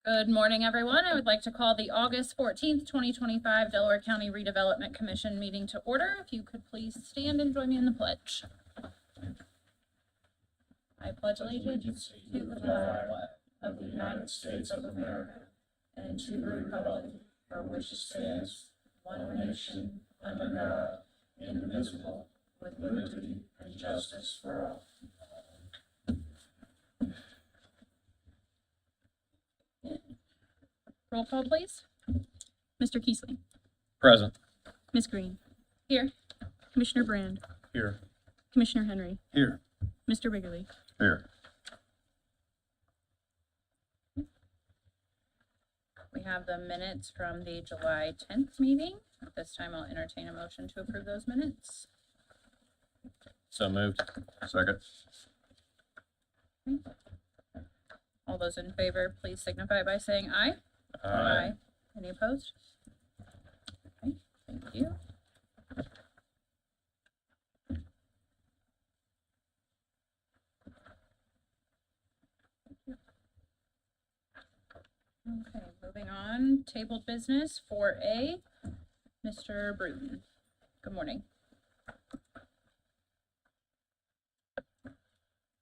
Good morning, everyone. I would like to call the August 14th, 2025 Delaware County Redevelopment Commission meeting to order. If you could please stand and join me in the pledge. I pledge allegiance to the flag of the United States of America and to the republic for which it stands, one nation, under God, indivisible, with liberty and justice for all. Roll call, please. Mr. Keesling. Present. Ms. Green. Here. Commissioner Brand. Here. Commissioner Henry. Here. Mr. Wrigley. Here. We have the minutes from the July 10th meeting. At this time, I'll entertain a motion to approve those minutes. So moved. Second. All those in favor, please signify by saying aye. Any opposed? Okay, thank you. Okay, moving on. Tabled business 4A. Mr. Bruton. Good morning.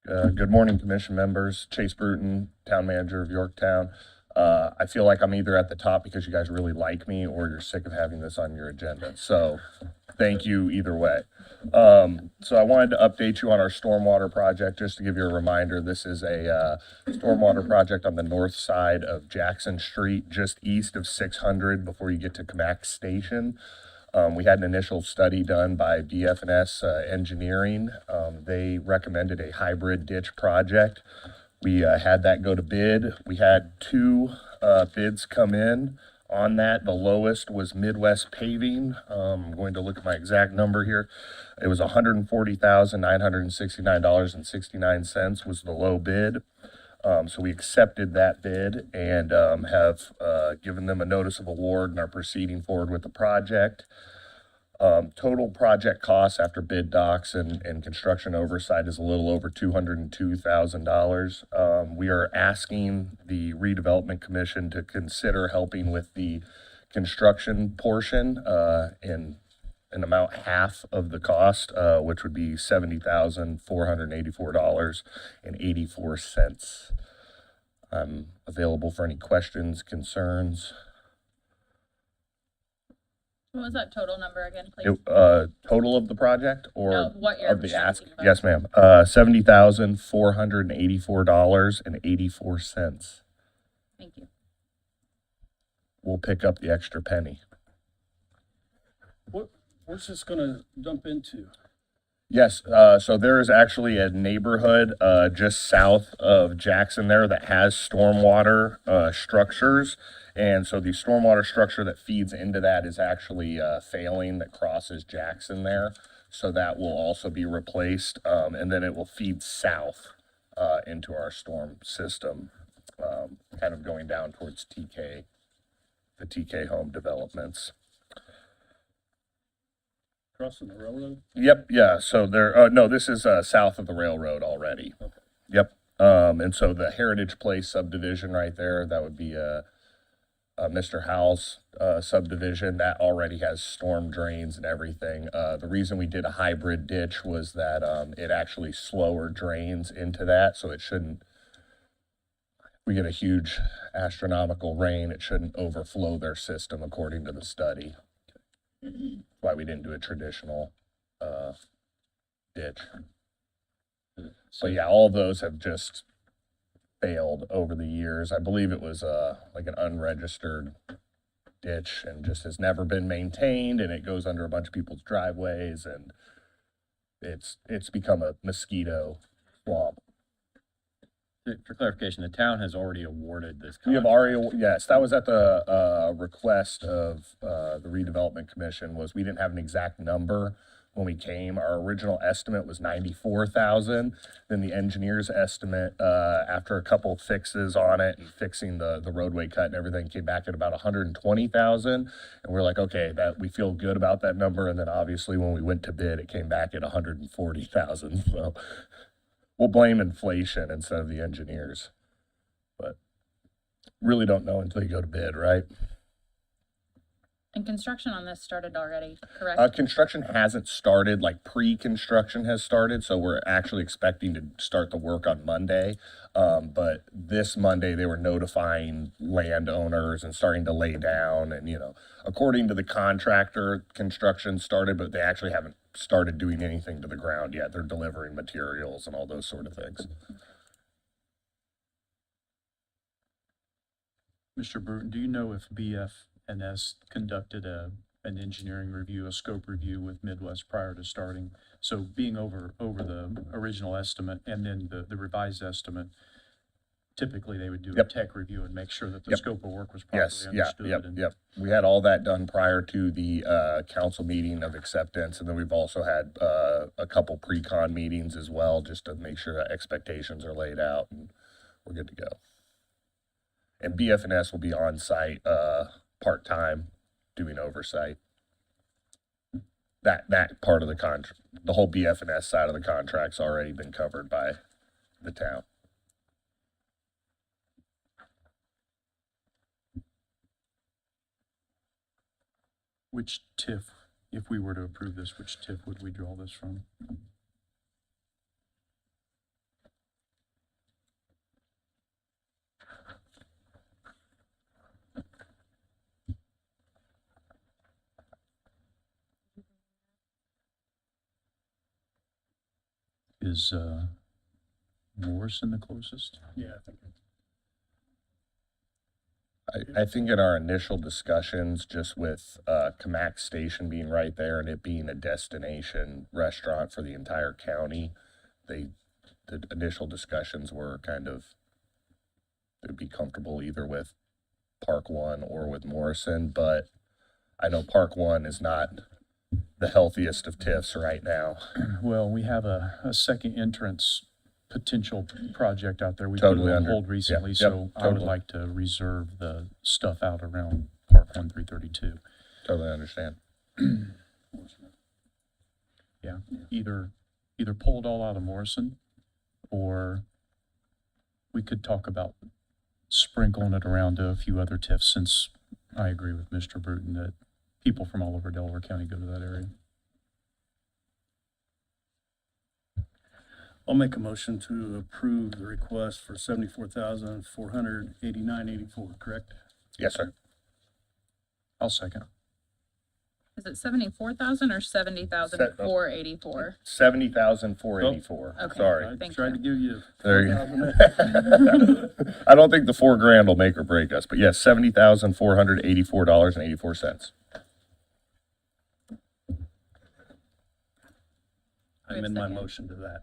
Good morning, commission members. Chase Bruton, town manager of Yorktown. I feel like I'm either at the top because you guys really like me or you're sick of having this on your agenda. So thank you either way. So I wanted to update you on our stormwater project, just to give you a reminder. This is a stormwater project on the north side of Jackson Street, just east of 600 before you get to Camac Station. We had an initial study done by BF&S Engineering. They recommended a hybrid ditch project. We had that go to bid. We had two bids come in on that. The lowest was Midwest Paving. I'm going to look at my exact number here. It was $140,969.69 was the low bid. So we accepted that bid and have given them a notice of award and are proceeding forward with the project. Total project costs after bid docs and construction oversight is a little over $202,000. We are asking the Redevelopment Commission to consider helping with the construction portion in an amount half of the cost, which would be $70,484.84. I'm available for any questions, concerns. What was that total number again, please? Total of the project or No, what you're of the ask? talking about. Yes, ma'am. $70,484.84. Thank you. We'll pick up the extra penny. What's this gonna dump into? Yes, so there is actually a neighborhood just south of Jackson there that has stormwater structures. And so the stormwater structure that feeds into that is actually failing, that crosses Jackson there. So that will also be replaced, and then it will feed south into our storm system, kind of going down towards TK, the TK home developments. Crossing the railroad? Yep, yeah, so there, no, this is south of the railroad already. Okay. Yep, and so the Heritage Place subdivision right there, that would be Mr. Howell's subdivision, that already has storm drains and everything. The reason we did a hybrid ditch was that it actually slower drains into that, so it shouldn't, if we get a huge astronomical rain, it shouldn't overflow their system according to the study. That's why we didn't do a traditional ditch. So yeah, all of those have just failed over the years. I believe it was like an unregistered ditch and just has never been maintained, and it goes under a bunch of people's driveways, and it's become a mosquito swamp. For clarification, the town has already awarded this We have contract. already, yes, that was at the request of the Redevelopment Commission. Was we didn't have an exact number when we came. Our original estimate was 94,000. Then the engineer's estimate, after a couple fixes on it and fixing the roadway cut and everything, came back at about 120,000. And we're like, okay, that we feel good about that number. And then obviously when we went to bid, it came back at 140,000. So we'll blame inflation instead of the engineers. But really don't know until you go to bid, right? And construction on this started already, correct? Construction hasn't started, like pre-construction has started, so we're actually expecting to start the work on Monday. But this Monday, they were notifying landowners and starting to lay down and, according to the contractor, construction started, but they actually haven't started doing anything to the ground yet. They're delivering materials and all those sort of things. Mr. Bruton, do you know if BF&S conducted an engineering review, a scope review with Midwest prior to starting? So being over the original estimate and then the revised estimate, typically they would do a Yep. tech review and make sure that the Yep. scope of work was Yes, properly yeah, understood. yep. We had all that done prior to the council meeting of acceptance, and then we've also had a couple pre-con meetings as well, just to make sure that expectations are laid out and we're good to go. And BF&S will be on site part-time doing oversight. That part of the contract, the whole BF&S side of the contract's already been covered by the town. Which TIF, if we were to approve this, which TIF would we draw this from? Is Morrison the closest? Yeah, I think I think in our initial discussions, just with Camac Station being right there and it being a destination restaurant for the entire county, the initial discussions were kind of, they'd be comfortable either with Park One or with Morrison, but I know Park One is not the healthiest of TIFs right now. Well, we have a second entrance potential project out there. We Totally put it on under- hold recently, yep, so I would totally. like to reserve the stuff out around Park 1332. Totally understand. Yeah, either pull it all out of Morrison, or we could talk about sprinkling it around to a few other TIFs, since I agree with Mr. Bruton that people from all over Delaware County go to that area. I'll make a motion to approve the request for $74,489.84, correct? Yes, sir. I'll second. Is it 74,000 or 70,484? 70,484. Okay. Sorry. I Thank tried to give you. There you 4,000. I don't think the $4,000 will make or break us, but yes, $70,484.84. I amend my Second. motion to that.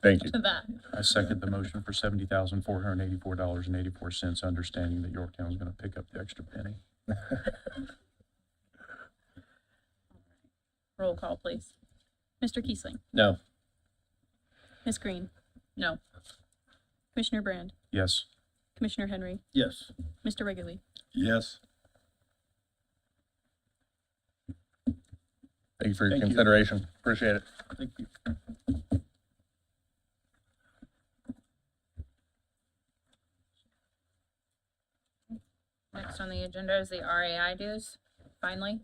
Thank you. To that. I second the motion for $70,484.84, understanding that Yorktown's gonna pick up the extra penny. Roll call, please. Mr. Kiesling, No. Ms. Green, No. Commissioner Brand, Yes. Commissioner Henry, Yes. Mr. Wrigley. Yes. Thank you for your Thank you. consideration. Appreciate it. Thank you. Next on the agenda is the RAI dues, finally.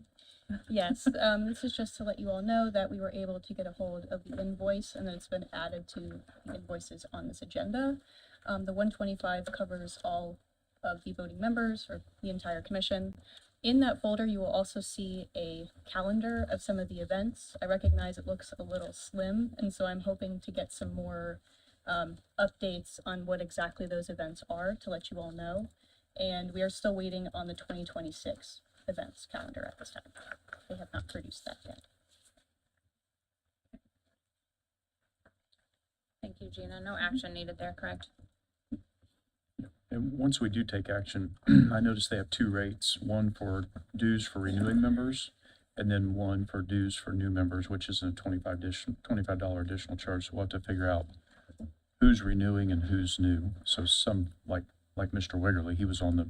Yes, this is just to let you all know that we were able to get a hold of the invoice and that it's been added to the invoices on this agenda. The 125 covers all of the voting members or the entire commission. In that folder, you will also see a calendar of some of the events. I recognize it looks a little slim, and so I'm hoping to get some more updates on what exactly those events are to let you all know. And we are still waiting on the 2026 events calendar at this time. They have not produced that yet. Thank you, Gina. No action needed there, correct? And once we do take action, I noticed they have two rates, one for dues for renewing members, and then one for dues for new members, which is a $25 additional charge. So we'll have to figure out who's renewing and who's new. So some, like Mr. Wiggerly, he was on the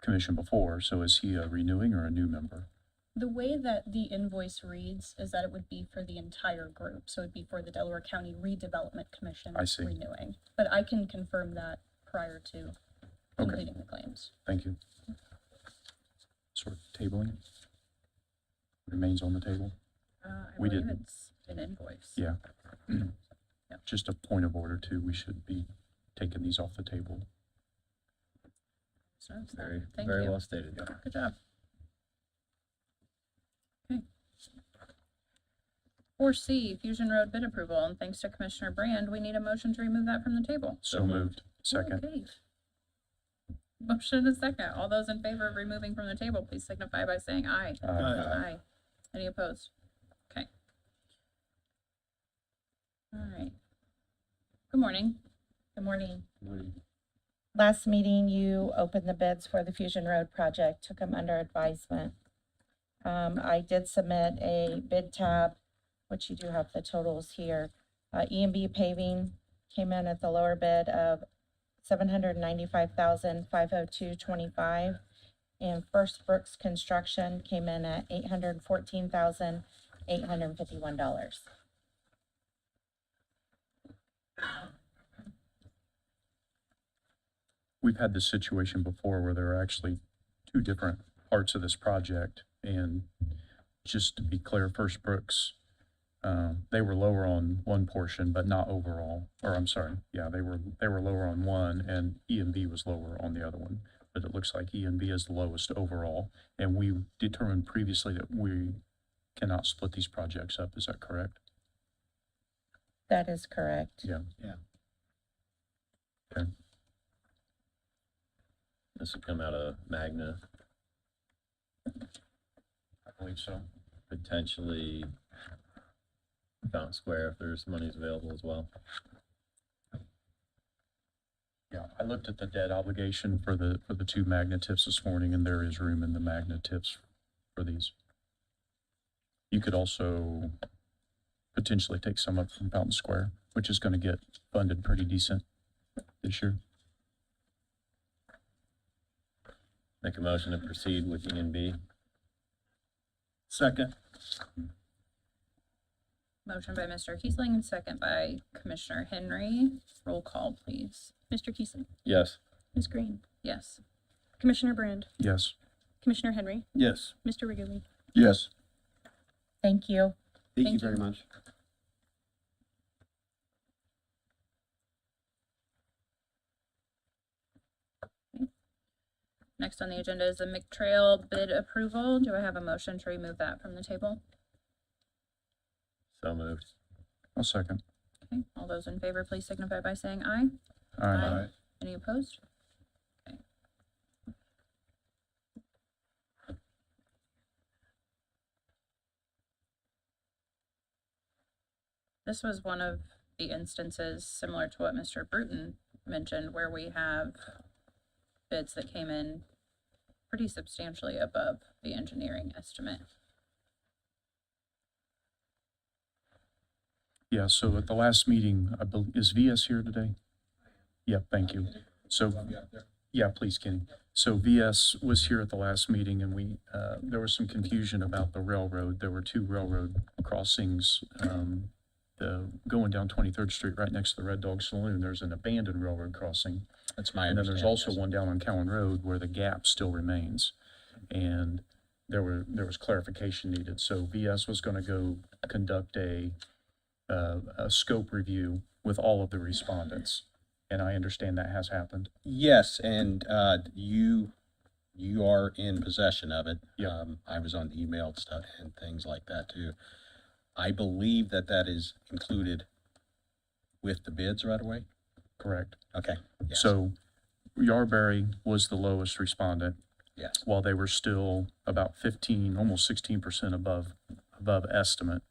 commission before, so is he a renewing or a new member? The way that the invoice reads is that it would be for the entire group. So it'd be for the Delaware County Redevelopment Commission I see. renewing. But I can confirm that prior to Okay. completing the claims. Thank you. Sort of tabling remains on the table. I We believe didn't. it's an invoice. Yeah. Just a point of order too, we should be taking these off the table. So it's Very, that. Thank very you. well stated. Good job. Okay. 4C, Fusion Road bid approval, and thanks to Commissioner Brand, we need a motion to remove that from the table. So moved. Second. Okay. Motion and a second. All those in favor of removing from the table, please signify by saying aye. Aye. Any opposed? Okay. All right. Good morning. Good morning. Last meeting, you opened the bids for the Fusion Road project, took them under advisement. I did submit a bid tab, which you do have the totals here. E&B paving came in at the lower bid of $795,502.25. And First Brooks Construction came in at $814,851. We've had this situation before where there are actually two different parts of this project. And just to be clear, First Brooks, they were lower on one portion, but not overall. Or I'm sorry, yeah, they were lower on one and E&B was lower on the other one. But it looks like E&B is the lowest overall. And we determined previously that we cannot split these projects up. Is that correct? That is correct. Yeah. This would come out of Magna, I believe so. potentially Fountain Square if there's monies available as well. Yeah, I looked at the debt obligation for the two Magna tips this morning, and there is room in the Magna tips for these. You could also potentially take some up from Fountain Square, which is gonna get funded pretty decent this year. Make a motion to proceed with E&B. Second. Motion by Mr. Kiesling and second by Commissioner Henry. Roll call, please. Mr. Kiesling, Yes. Ms. Green, Yes. Commissioner Brand, Yes, Commissioner Henry, Yes. Mr. Wrigley. Yes. Thank you. Thank you Thank very you. much. Next on the agenda is the McTrail bid approval. Do I have a motion to remove that from the table? So moved. I'll second. Okay, all those in favor, please signify by saying aye. Aye. Any opposed? Okay. This was one of the instances similar to what Mr. Bruton mentioned, where we have bids that came in pretty substantially above the engineering estimate. Yeah, so at the last meeting, I believe, is VS here today? Yeah, thank you. So, yeah, please, Kenny. So VS was here at the last meeting and we, there was some confusion about the railroad. There were two railroad crossings, going down 23rd Street right next to the Red Dog Saloon. There's an abandoned railroad crossing. That's my And then understanding. there's also one down on Cowan Road where the gap still remains. And there was clarification needed. So VS was gonna go conduct a scope review with all of the respondents. And I understand that has happened. Yes, and you are in possession of it. Yep. I was on email stuff and things like that too. I believe that is included with the bids right away. Correct. Okay. Yes. So Yarberry was the lowest respondent, Yes. while they were still about 15, almost 16% above estimate.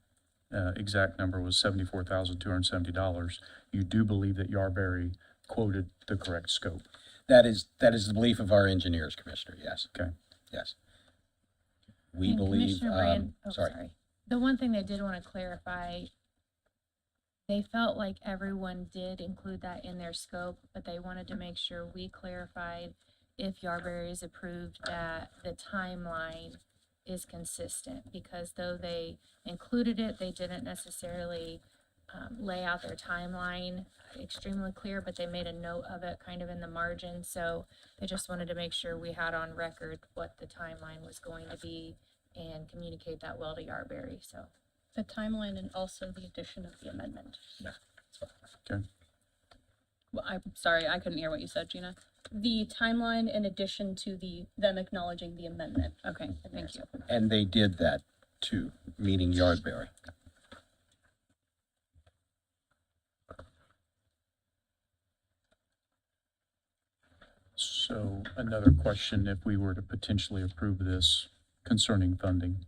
Exact number was $74,270. You do believe that Yarberry quoted the correct scope? That is the belief of our engineers, Commissioner. Yes. Okay. Yes. We And believe. Commissioner Brand, Sorry. The one thing they did want to clarify, they felt like everyone did include that in their scope, but they wanted to make sure we clarified if Yarberry is approved that the timeline is consistent, because though they included it, they didn't necessarily lay out their timeline extremely clear, but they made a note of it kind of in the margin. So they just wanted to make sure we had on record what the timeline was going to be and communicate that well to Yarberry, so. The timeline and also the addition of the amendment. Okay. Well, I'm sorry, I couldn't hear what you said, Gina. The timeline in addition to them acknowledging the amendment. Okay, thank you. And they did that too, meaning Yardberry. So another question, if we were to potentially approve this concerning funding.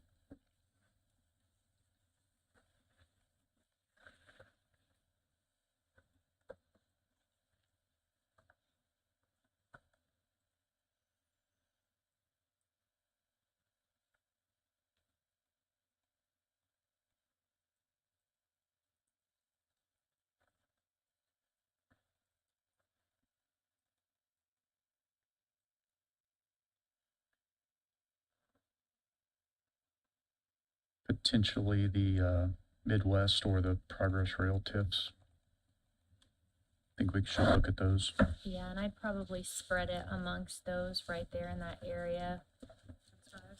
Potentially the Midwest or the Progress Rail TIFs. Think we should look at those. Yeah, and I'd probably spread it amongst those right there in that area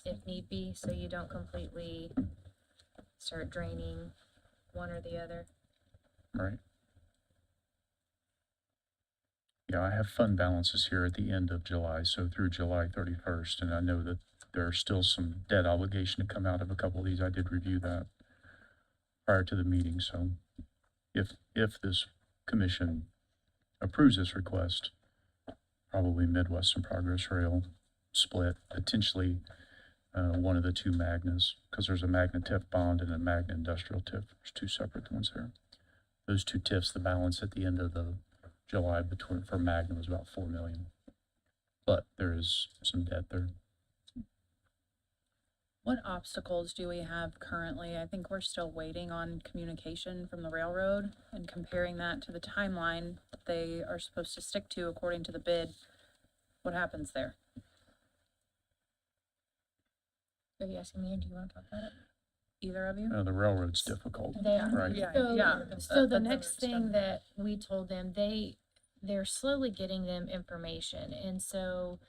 if need be, so you don't completely start draining one or the other. Right. Yeah, I have fund balances here at the end of July, so through July 31st, and I know that there are still some debt obligation to come out of a couple of these. I did review that prior to the meeting, so if this commission approves this request, probably Midwest and Progress Rail split, potentially one of the two Magnas, because there's a Magna TIF bond and a Magna Industrial TIF. There's two separate ones there. Those two TIFs, the balance at the end of the July for Magna was about 4 million. But there is some debt there. What obstacles do we have currently? I think we're still waiting on communication from the railroad and comparing that to the timeline that they are supposed to stick to according to the bid. What happens there? Are you asking me, or do you want to talk about it? Either of you? The railroad's difficult. They are. Right. Yeah, So, yeah. so the That's next thing understandable. that we told them, they're slowly getting them information, and so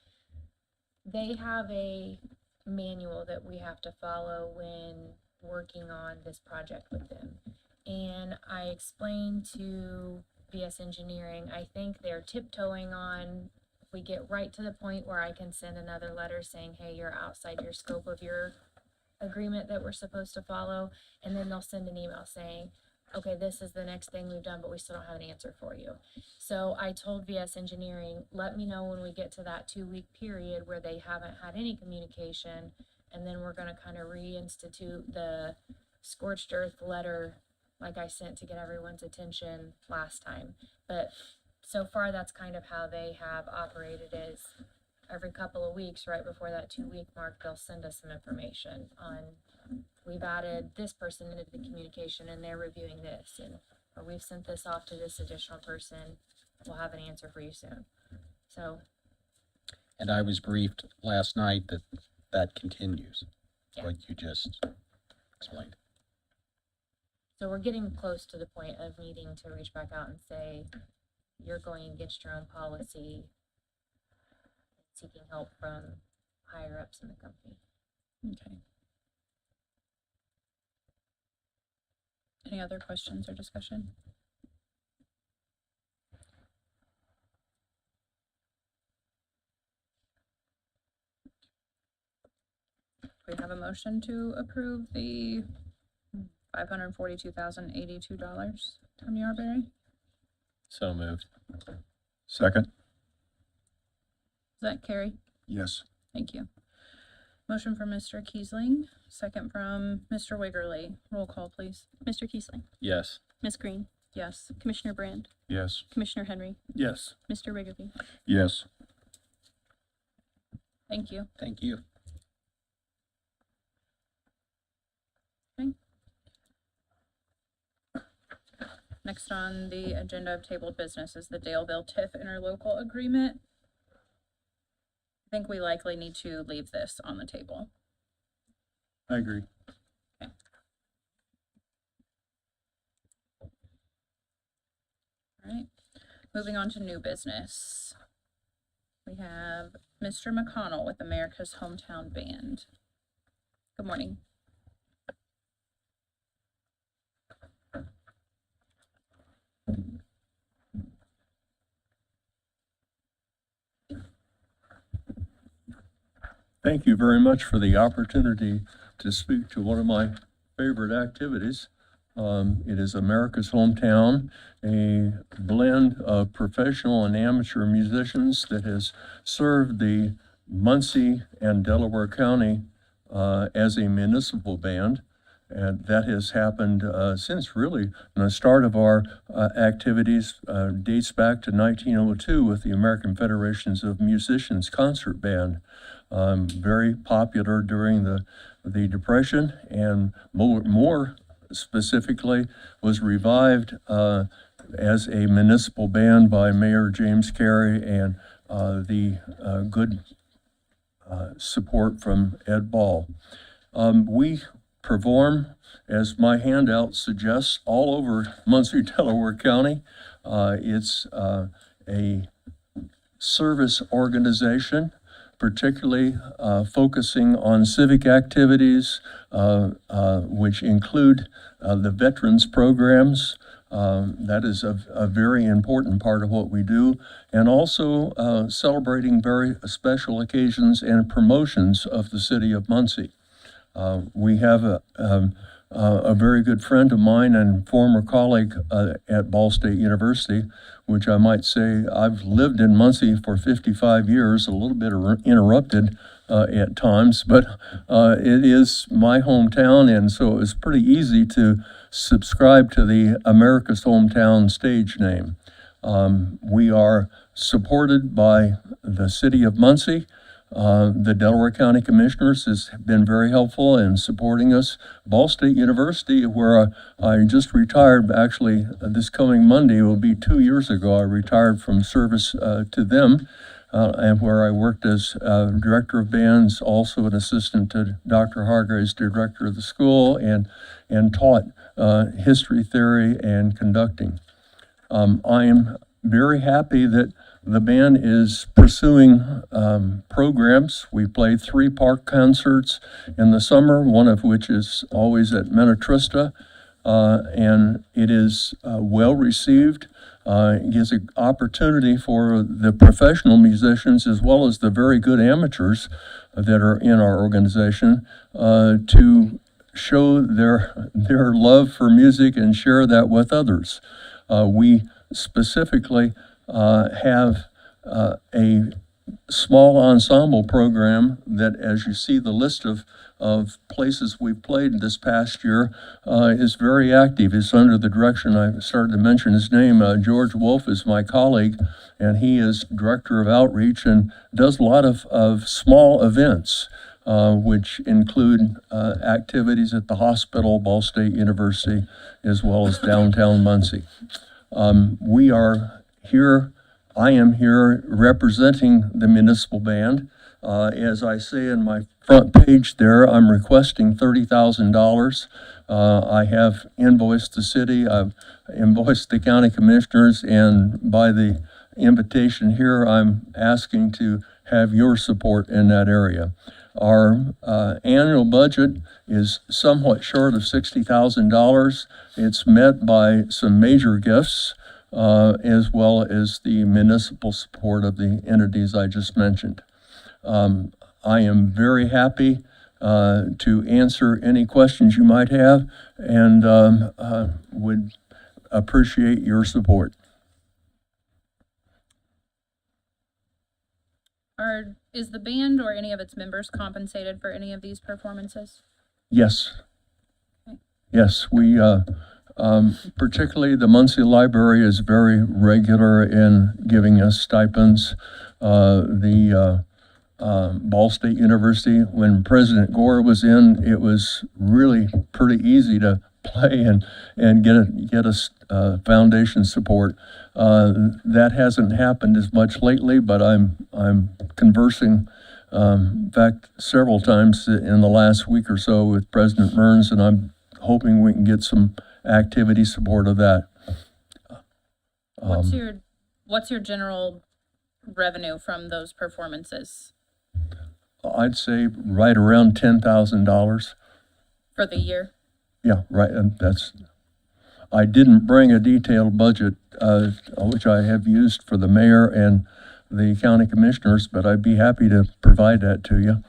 they have a manual that we have to follow when working on this project with them. And I explained to VS Engineering, I think they're tiptoeing on, if we get right to the point where I can send another letter saying, hey, you're outside your scope of your agreement that we're supposed to follow, and then they'll send an email saying, okay, this is the next thing we've done, but we still don't have an answer for you. So I told VS Engineering, let me know when we get to that 2-week period where they haven't had any communication, and then we're gonna kind of reinstitute the scorched earth letter like I sent to get everyone's attention last time. But so far, that's kind of how they have operated, is every couple of weeks, right before that 2-week mark, they'll send us some information on, we've added this person into the communication and they're reviewing this, and, or we've sent this off to this additional person, we'll have an answer for you soon. So, And I was briefed last night that that continues, Yeah. what you just explained. so we're getting close to the point of needing to reach back out and say, you're going against your own policy, seeking help from higher ups in the company. Okay. Any other questions or discussion? We have a motion to approve the $542,082 from Yarberry. So moved. Second? Is that Carrie? Yes. Thank you. Motion from Mr. Kiesling, second from Mr. Wiggerly. Roll call, please. Mr. Kiesling, Yes. Ms. Green, Yes. Commissioner Brand, Yes. Commissioner Henry, Yes. Mr. Riggleby. Yes. Thank you. Thank you. Next on the agenda of tabled business is the Daleville TIF interlocal agreement. I think we likely need to leave this on the table. I agree. right. Moving on to new business. We have Mr. McConnell with America's Hometown Band. Good morning. Thank you very much for the opportunity to speak to one of my favorite activities. It is America's Hometown, a blend of professional and amateur musicians that has served the Muncie and Delaware County as a municipal band. And that has happened since really the start of our activities dates back to 1902 with the American Federations of Musicians Concert Band. Very popular during the Depression, and more specifically was revived as a municipal band by Mayor James Carey and the good support from Ed Ball. We perform, as my handout suggests, all over Muncie, Delaware County. It's a service organization, particularly focusing on civic activities, which include the veterans programs. That is a very important part of what we do, and also celebrating very special occasions and promotions of the city of Muncie. We have a very good friend of mine and former colleague at Ball State University, which I might say I've lived in Muncie for 55 years, a little bit interrupted at times, but it is my hometown, and so it was pretty easy to subscribe to the America's Hometown stage name. We are supported by the city of Muncie. The Delaware County Commissioners has been very helpful in supporting us. Ball State University, where I just retired, actually this coming Monday will be 2 years ago, I retired from service to them, and where I worked as director of bands, also an assistant to Dr. Hargraves, director of the school, and taught history theory and conducting. I am very happy that the band is pursuing programs. We play 3 park concerts in the summer, one of which is always at Menetrista, and it is well received. It gives an opportunity for the professional musicians as well as the very good amateurs that are in our organization to show their love for music and share that with others. We specifically have a small ensemble program that, as you see the list of places we've played this past year, is very active. It's under the direction, I started to mention his name, George Wolf is my colleague, and he is director of outreach and does a lot of small events, which include activities at the hospital, Ball State University, as well as downtown Muncie. We are here, I am here representing the municipal band. As I say in my front page there, I'm requesting $30,000. I have invoiced the city, I've invoiced the county commissioners, and by the invitation here, I'm asking to have your support in that area. Our annual budget is somewhat short of $60,000. It's met by some major gifts, as well as the municipal support of the entities I just mentioned. I am very happy to answer any questions you might have, and would appreciate your support. Is the band or any of its members compensated for any of these performances? Yes. Okay. Yes, we, particularly the Muncie Library is very regular in giving us stipends. The Ball State University, when President Gore was in, it was really pretty easy to play and get us foundation support. That hasn't happened as much lately, but I'm conversing, in fact, several times in the last week or so with President Burns, and I'm hoping we can get some activity support of that. What's your general revenue from those performances I'd say right around $10,000. for the year? Yeah, right, and I didn't bring a detailed budget, which I have used for the mayor and the county commissioners, but I'd be happy to provide that to you.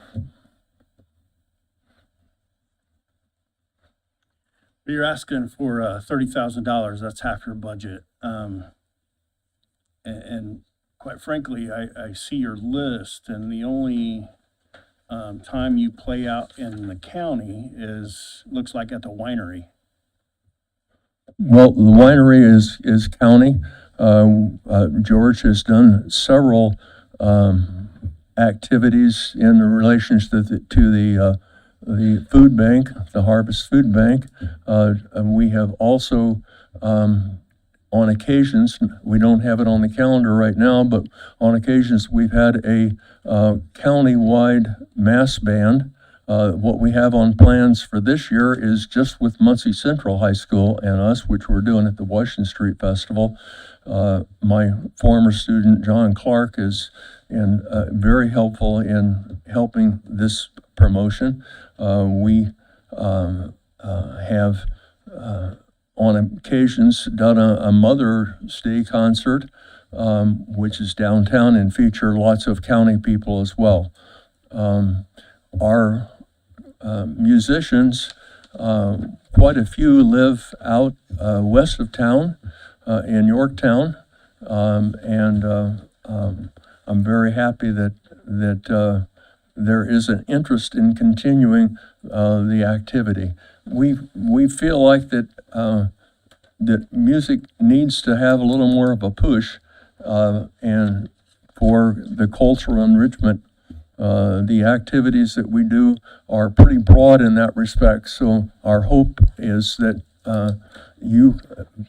You're asking for $30,000, that's half your budget. And quite frankly, I see your list, and the only time you play out in the county looks like at the winery. Well, the winery is county. George has done several activities in relations to the food bank, the Harvest Food Bank. And we have also, on occasions, we don't have it on the calendar right now, but on occasions we've had a county-wide mass band. What we have on plans for this year is just with Muncie Central High School and us, which we're doing at the Washington Street Festival. My former student, John Clark, is very helpful in helping this promotion. We have on occasions done a Mother's Day concert, which is downtown and feature lots of county people as well. Our musicians, quite a few live out west of town in Yorktown, and I'm very happy that there is an interest in continuing the activity. We feel like that music needs to have a little more of a push, and for the cultural enrichment. The activities that we do are pretty broad in that respect, so our hope is that you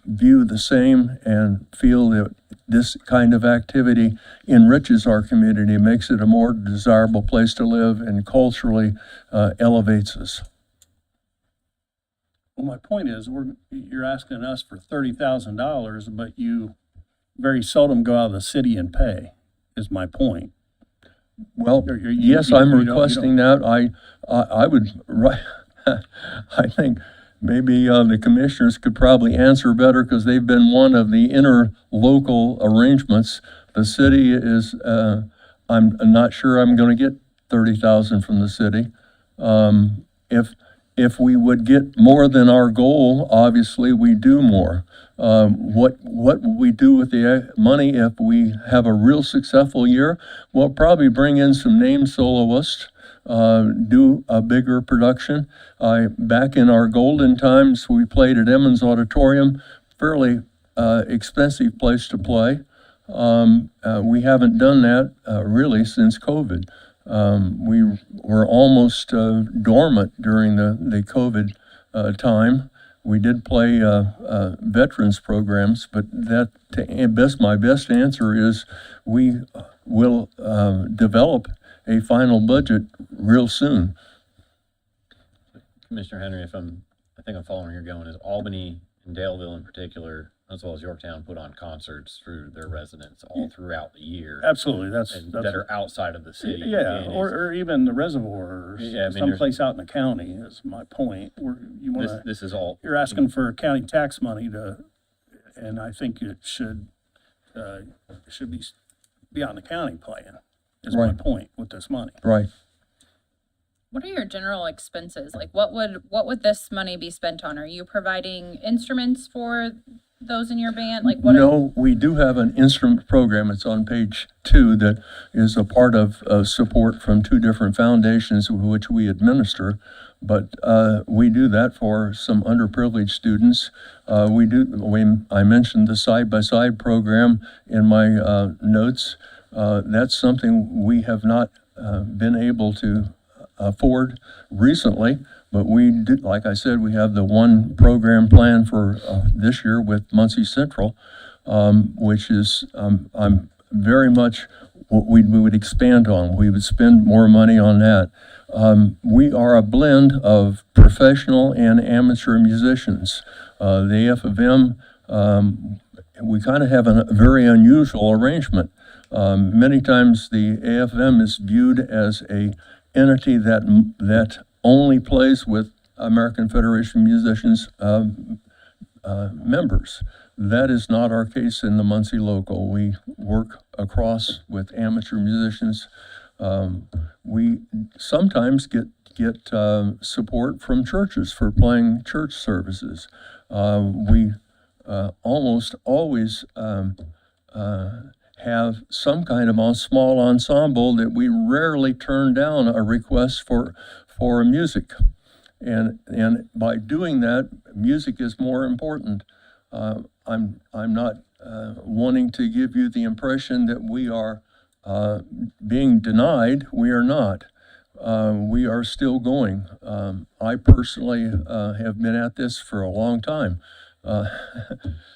view the same and feel that this kind of activity enriches our community, makes it a more desirable place to live, and culturally elevates us. Well, my point is, you're asking us for $30,000, but you very seldom go out of the city and pay, is my point. Well, You yes, I'm don't- requesting that. I would, I think maybe the commissioners could probably answer better because they've been one of the interlocal arrangements. The city is, I'm not sure I'm going to get 30,000 from the city. If we would get more than our goal, obviously we do more. What will we do with the money if we have a real successful year? We'll probably bring in some named soloists, do a bigger production. Back in our golden times, we played at Emmons Auditorium, fairly expensive place to play. We haven't done that really since COVID. We were almost dormant during the COVID time. We did play veterans programs, but my best answer is we will develop a final budget real soon. Commissioner Henry, I think I'm following where you're going, is Albany and Daleville in particular, as well as Yorktown, put on concerts for their residents all throughout the year. Absolutely, that's That are outside of the city. yeah, And or even the reservoir, or Yeah, I mean, someplace out in the county is my point. this is all. You're asking for county tax money and I think it should be on the county plan, is my Right. point with this money. Right. What are your general expenses? Like, what would this money be spent on? Are you providing instruments for those in your band? Like, what? No, we do have an instrument program. It's on page 2 that is a part of support from 2 different foundations which we administer. But we do that for some underprivileged students. I mentioned the side-by-side program in my notes. That's something we have not been able to afford recently, but we do, like I said, we have the one program plan for this year with Muncie Central, which is I'm very much what we would expand on. We would spend more money on that. We are a blend of professional and amateur musicians. The AF of M, we kind of have a very unusual arrangement. Many times the AFM is viewed as a entity that only plays with American Federation of Musicians members. That is not our case in the Muncie local. We work across with amateur musicians. We sometimes get support from churches for playing church services. We almost always have some kind of small ensemble that we rarely turn down a request for music. And by doing that, music is more important. I'm not wanting to give you the impression that we are being denied. We are not. We are still going. I personally have been at this for a long time,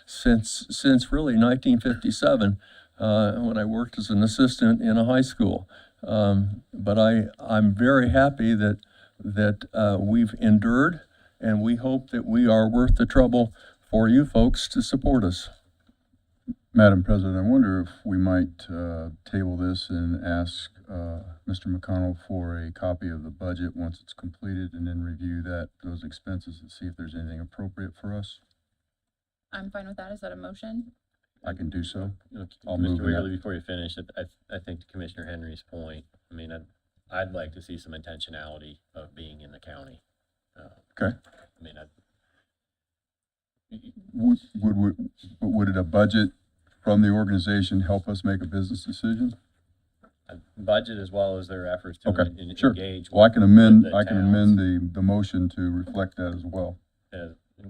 since really 1957, when I worked as an assistant in a high school. But I'm very happy that we've endured, and we hope that we are worth the trouble for you folks to support us. Madam President, I wonder if we might table this and ask Mr. McConnell for a copy of the budget once it's completed, and then review those expenses and see if there's anything appropriate for us. I'm fine with that. Is that a motion? I can do so. Look, I'll move Mr. that. Wrigley, before you finish, I think to Commissioner Henry's point, I mean, I'd like to see some intentionality of being in the county. Okay. I mean, Would a budget from the organization help us make a business decision? budget as well as their efforts to Okay, sure. engage. Well, I can with amend, the I can towns, amend the motion to reflect that as well.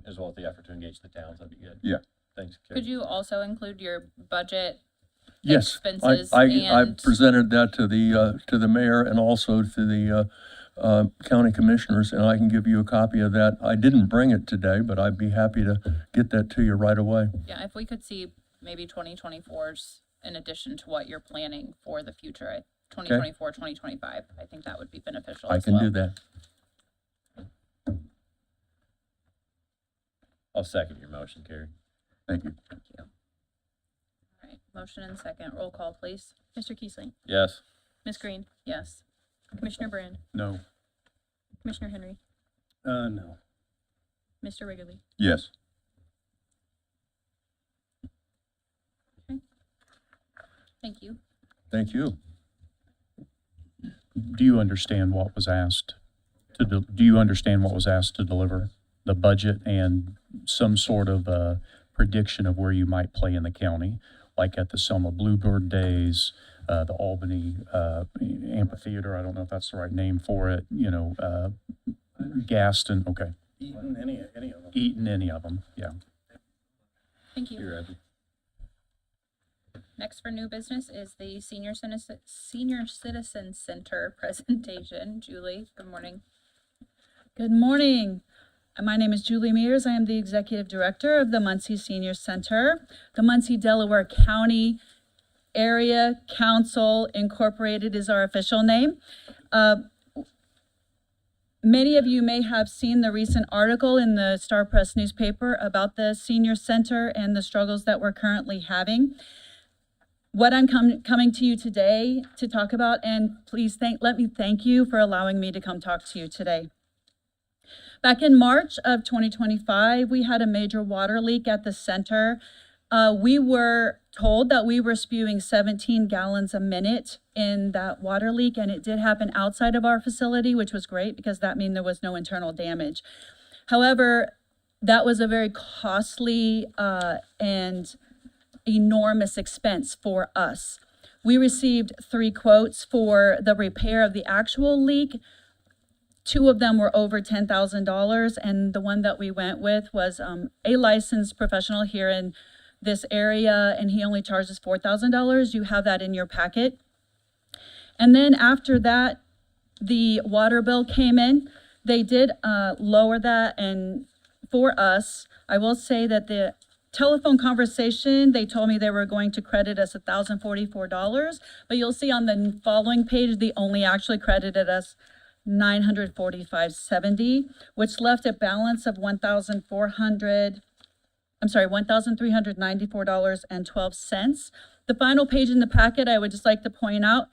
as well as the effort to engage the towns. That'd be good. Yeah. Thanks, Carrie. Could you also include your budget Yes, expenses I and? presented that to the mayor and also to the county commissioners, and I can give you a copy of that. I didn't bring it today, but I'd be happy to get that to you right away. Yeah, if we could see maybe 2024's in addition to what you're planning for the future, 2024, 2025, I think that would be beneficial I as can well. do that. I'll second your motion, Carrie. Thank you. Thank you. All right, motion and second, roll call, please. Mr. Kiesling, Yes. Ms. Green, Yes. Commissioner Brand, No. Commissioner Henry, No. Mr. Wrigley. Yes. Thank you. Thank you. Do you understand what was asked do you understand what was asked to deliver? The budget and some sort of prediction of where you might play in the county, like at the Selma Bluebird Days, the Albany Amphitheater, I don't know if that's the right name for it, Gaston, okay. Eaton, any of them. Eaton, any of them, yeah. Thank you. You're ready. Next for new business is the Senior Citizen Center presentation. Julie, good morning. Good morning. My name is Julie Mears. I am the Executive Director of the Muncie Senior Center. The Muncie Delaware County Area Council Incorporated is our official name. Many of you may have seen the recent article in the Star Press newspaper about the Senior Center and the struggles that we're currently having. What I'm coming to you today to talk about, and please let me thank you for allowing me to come talk to you today. Back in March of 2025, we had a major water leak at the center. We were told that we were spewing 17 gallons a minute in that water leak, and it did happen outside of our facility, which was great because that meant there was no internal damage. However, that was a very costly and enormous expense for us. We received 3 quotes for the repair of the actual leak. 2 of them were over $10,000, and the one that we went with was a licensed professional here in this area, and he only charges $4,000. You have that in your packet. And then after that, the water bill came in. They did lower that, and for us, I will say that the telephone conversation, they told me they were going to credit us $1,044, but you'll see on the following page, they only actually credited us $945.70, which left a balance of $1,394.12. The final page in the packet, I would just like to point out,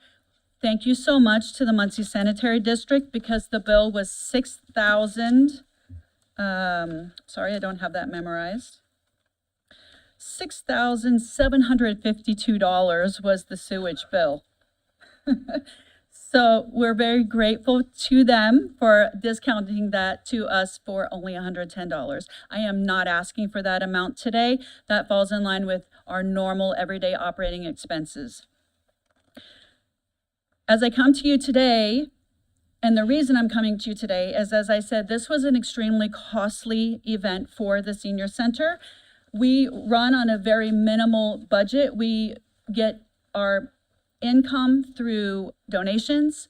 thank you so much to the Muncie Sanitary District because the bill was sorry, I don't have that memorized. $6,752 was the sewage bill. So we're very grateful to them for discounting that to us for only $110. I am not asking for that amount today. That falls in line with our normal everyday operating expenses. As I come to you today, and the reason I'm coming to you today is, as I said, this was an extremely costly event for the senior center. We run on a very minimal budget. We get our income through donations,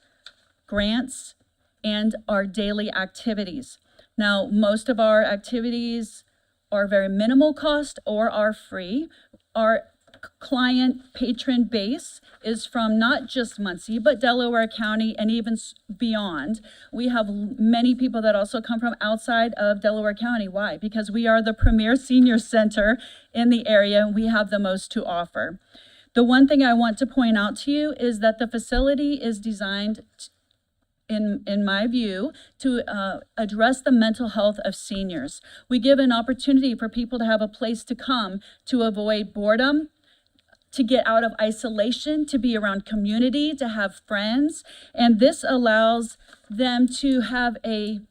grants, and our daily activities. Now, most of our activities are very minimal cost or are free. Our client patron base is from not just Muncie, but Delaware County and even beyond. We have many people that also come from outside of Delaware County. Why? Because we are the premier senior center in the area and we have the most to offer. The one thing I want to point out to you is that the facility is designed, in my view, to address the mental health of seniors. We give an opportunity for people to have a place to come to avoid boredom, to get out of isolation, to be around community, to have friends. And this allows them to have an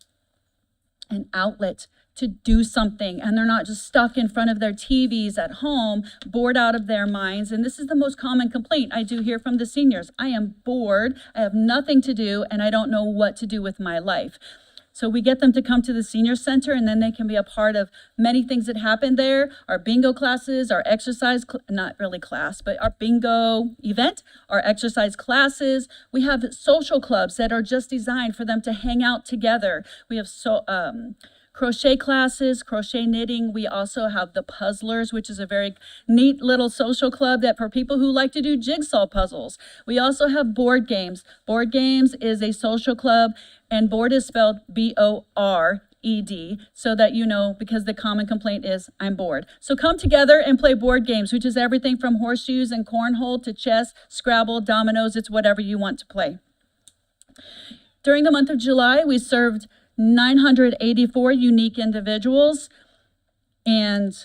outlet to do something, and they're not just stuck in front of their TVs at home, bored out of their minds. And this is the most common complaint I do hear from the seniors. I am bored, I have nothing to do, and I don't know what to do with my life. So we get them to come to the senior center, and then they can be a part of many things that happen there. Our bingo classes, our exercise, not really class, but our bingo event, our exercise classes. We have social clubs that are just designed for them to hang out together. We have crochet classes, crochet knitting. We also have the Puzzlers, which is a very neat little social club that for people who like to do jigsaw puzzles. We also have board games. Board games is a social club, and board is spelled B-O-R-E-D, so that you know, because the common complaint is, I'm bored. So come together and play board games, which is everything from horseshoes and cornhole to chess, Scrabble, dominoes. It's whatever you want to play. During the month of July, we served 984 unique individuals, and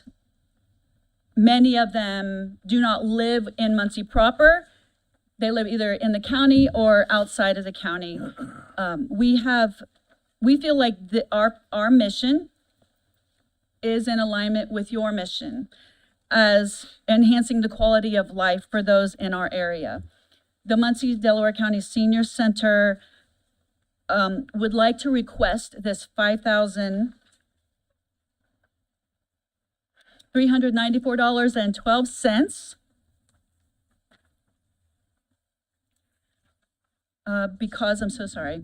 many of them do not live in Muncie proper. They live either in the county or outside of the county. We feel like our mission is in alignment with your mission as enhancing the quality of life for those in our area. The Muncie Delaware County Senior Center would like to request this $5,394.12 because I'm so sorry.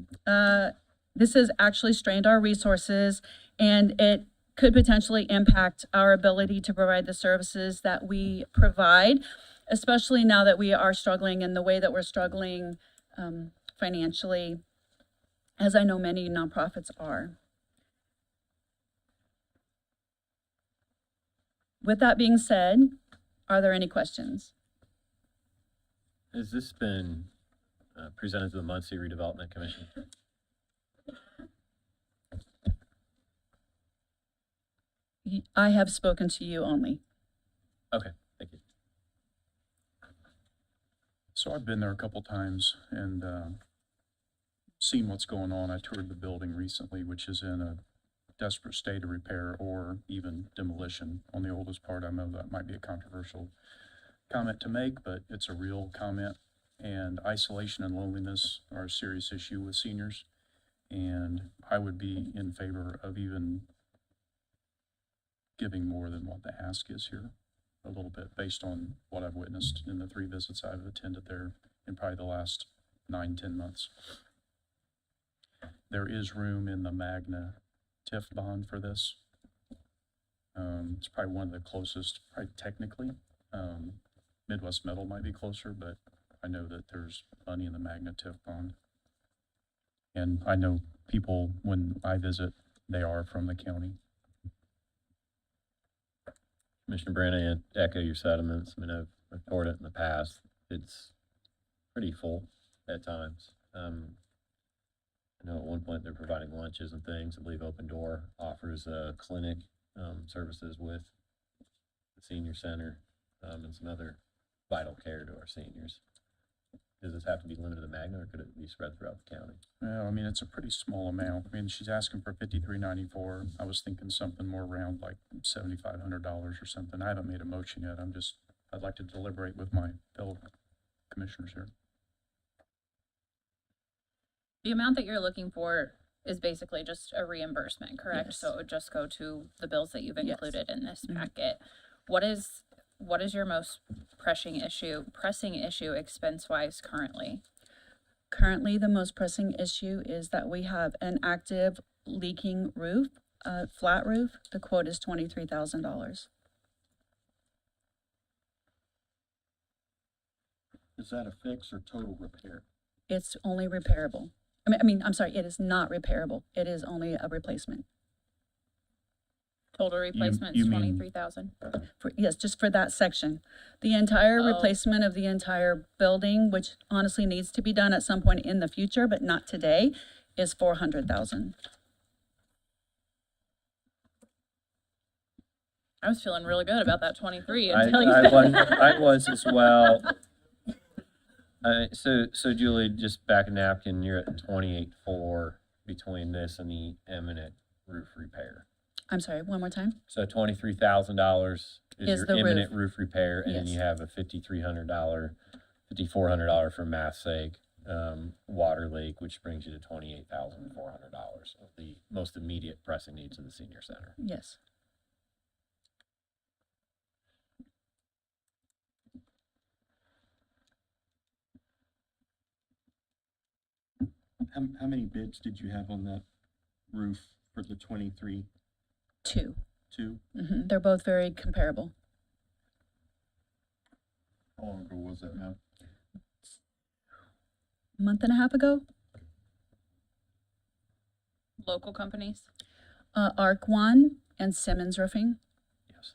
This has actually strained our resources, and it could potentially impact our ability to provide the services that we provide, especially now that we are struggling in the way that we're struggling financially, as I know many nonprofits are. With that being said, are there any questions? Has this been presented to the Muncie Redevelopment Commission? I have spoken to you only. Okay, thank you. So I've been there a couple times and seen what's going on. I toured the building recently, which is in a desperate state of repair or even demolition on the oldest part. I know that might be a controversial comment to make, but it's a real comment. And isolation and loneliness are a serious issue with seniors. And I would be in favor of even giving more than what the ask is here a little bit, based on what I've witnessed in the 3 visits I've attended there in probably the last 9-10 months. There is room in the Magna TIF bond for this. It's probably one of the closest, probably technically. Midwest Metal might be closer, but I know that there's money in the Magna TIF bond. And I know people, when I visit, they are from the county. Commissioner Brand, I echo your sentiments. I mean, I've toured it in the past. It's pretty full at times. I know at one point they're providing lunches and things. I believe Open Door offers clinic services with the senior center and some other vital care to our seniors. Does this have to be limited to Magna, or could it be spread throughout the county? Well, I mean, it's a pretty small amount. I mean, she's asking for 53.94. I was thinking something more around like $7,500 or something. I haven't made a motion yet. I'd like to deliberate with my fellow commissioners here. The amount that you're looking for is basically just a reimbursement, correct? Yes. So it would just go to the bills that you've Yes. included in this Mhm. packet. What is your most pressing issue expense-wise currently? Currently, the most pressing issue is that we have an active leaking roof, flat roof. The quote is $23,000. Is that a fix or total repair? It's only repairable. I'm sorry, it is not repairable. It is only a replacement. Total replacement you is mean- 23,000. Yes, just for that section. The entire Oh. replacement of the entire building, which honestly needs to be done at some point in the future, but not today, is $400,000. I was feeling really good about that 23 I, until you I said was, that. I was as well. So Julie, just back a napkin, you're at 28.4 between this and the imminent roof repair. I'm sorry, one more time? So $23,000 Is is your the imminent roof. roof repair, and then Yes. you have a $5,300, $5,400 for math's sake, water leak, which brings you to $28,400 of the most immediate pressing needs of the senior center. Yes. How many bids did you have on that roof for the 23? 2. 2? They're both very comparable. How long ago was that, ma'am? Month and a half ago, Local companies? Arc One and Simmons Roofing. Yes.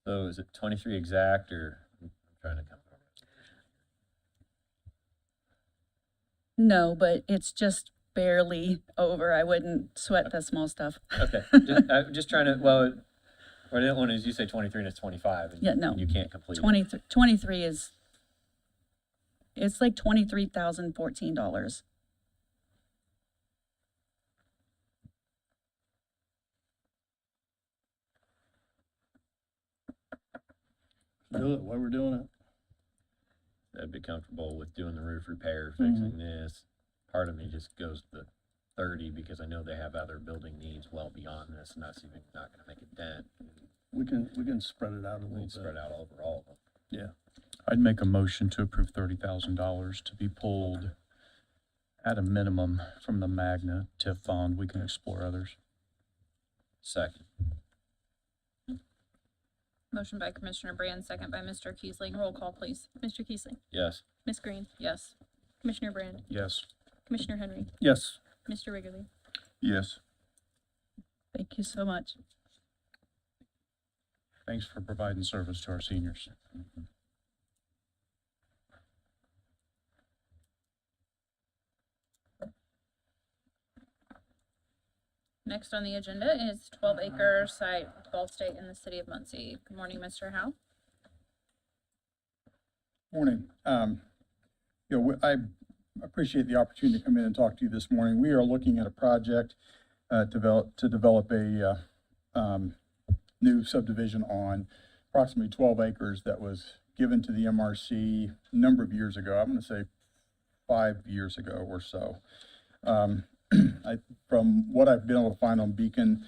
So is it 23 exact, or I'm trying to come from? No, but it's just barely over. I wouldn't sweat the small stuff. Okay, just trying to, well, what I didn't want is you say 23 and it's 25. And Yeah, no. You can't complete it. 23 is, it's like $23,014. Do it, why we're doing it. I'd be comfortable with doing the roof repair, fixing this. Part of me just goes to the 30 because I know they have other building needs well beyond this, and that's even not gonna make a dent. We can spread it out a We little need to spread bit. out over all of them. Yeah. I'd make a motion to approve $30,000 to be pulled at a minimum from the Magna TIF fund. We can explore others. Second. Motion by Commissioner Brand, second by Mr. Kiesling. Roll call, please. Mr. Kiesling, Yes. Ms. Green, Yes. Commissioner Brand, Yes. Commissioner Henry, Yes, Mr. Wrigley. Yes. Thank you so much. Thanks for providing service to our seniors. Next on the agenda is 12-acre site, Gulf State in the city of Muncie. Good morning, Mr. Howe. Morning. I appreciate the opportunity to come in and talk to you this morning. We are looking at a project to develop a new subdivision on approximately 12 acres that was given to the MRC a number of years ago. I'm going to say 5 years ago or so. From what I've been able to find on Beacon,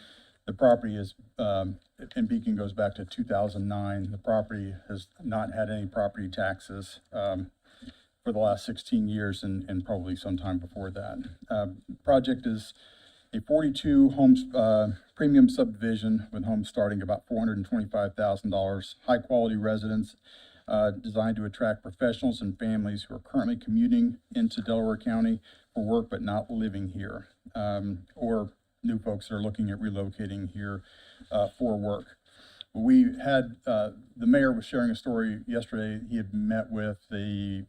the property is, and Beacon goes back to 2009. The property has not had any property taxes for the last 16 years and probably sometime before that. Project is a 42 homes premium subdivision with homes starting about $425,000. High quality residents designed to attract professionals and families who are currently commuting into Delaware County for work but not living here, or new folks that are looking at relocating here for work. We had, the mayor was sharing a story yesterday. He had met with the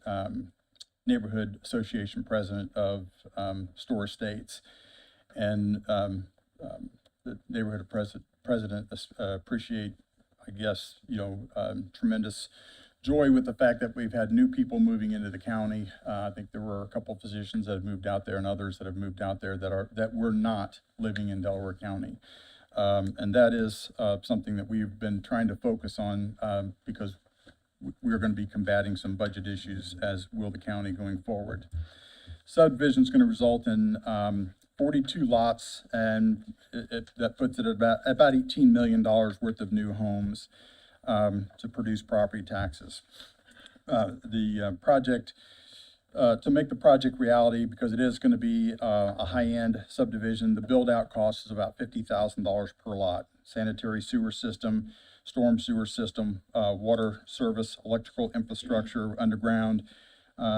neighborhood association president of Store Estates. And the neighborhood president appreciate, I guess, tremendous joy with the fact that we've had new people moving into the county. I think there were a couple of physicians that have moved out there and others that have moved out there that were not living in Delaware County. And that is something that we've been trying to focus on because we're going to be combating some budget issues, as will the county going forward. Subdivision is going to result in 42 lots, and that puts it at about $18 million worth of new homes to produce property taxes. The project, to make the project reality, because it is going to be a high-end subdivision, the build-out cost is about $50,000 per lot. Sanitary sewer system, storm sewer system, water service, electrical infrastructure underground,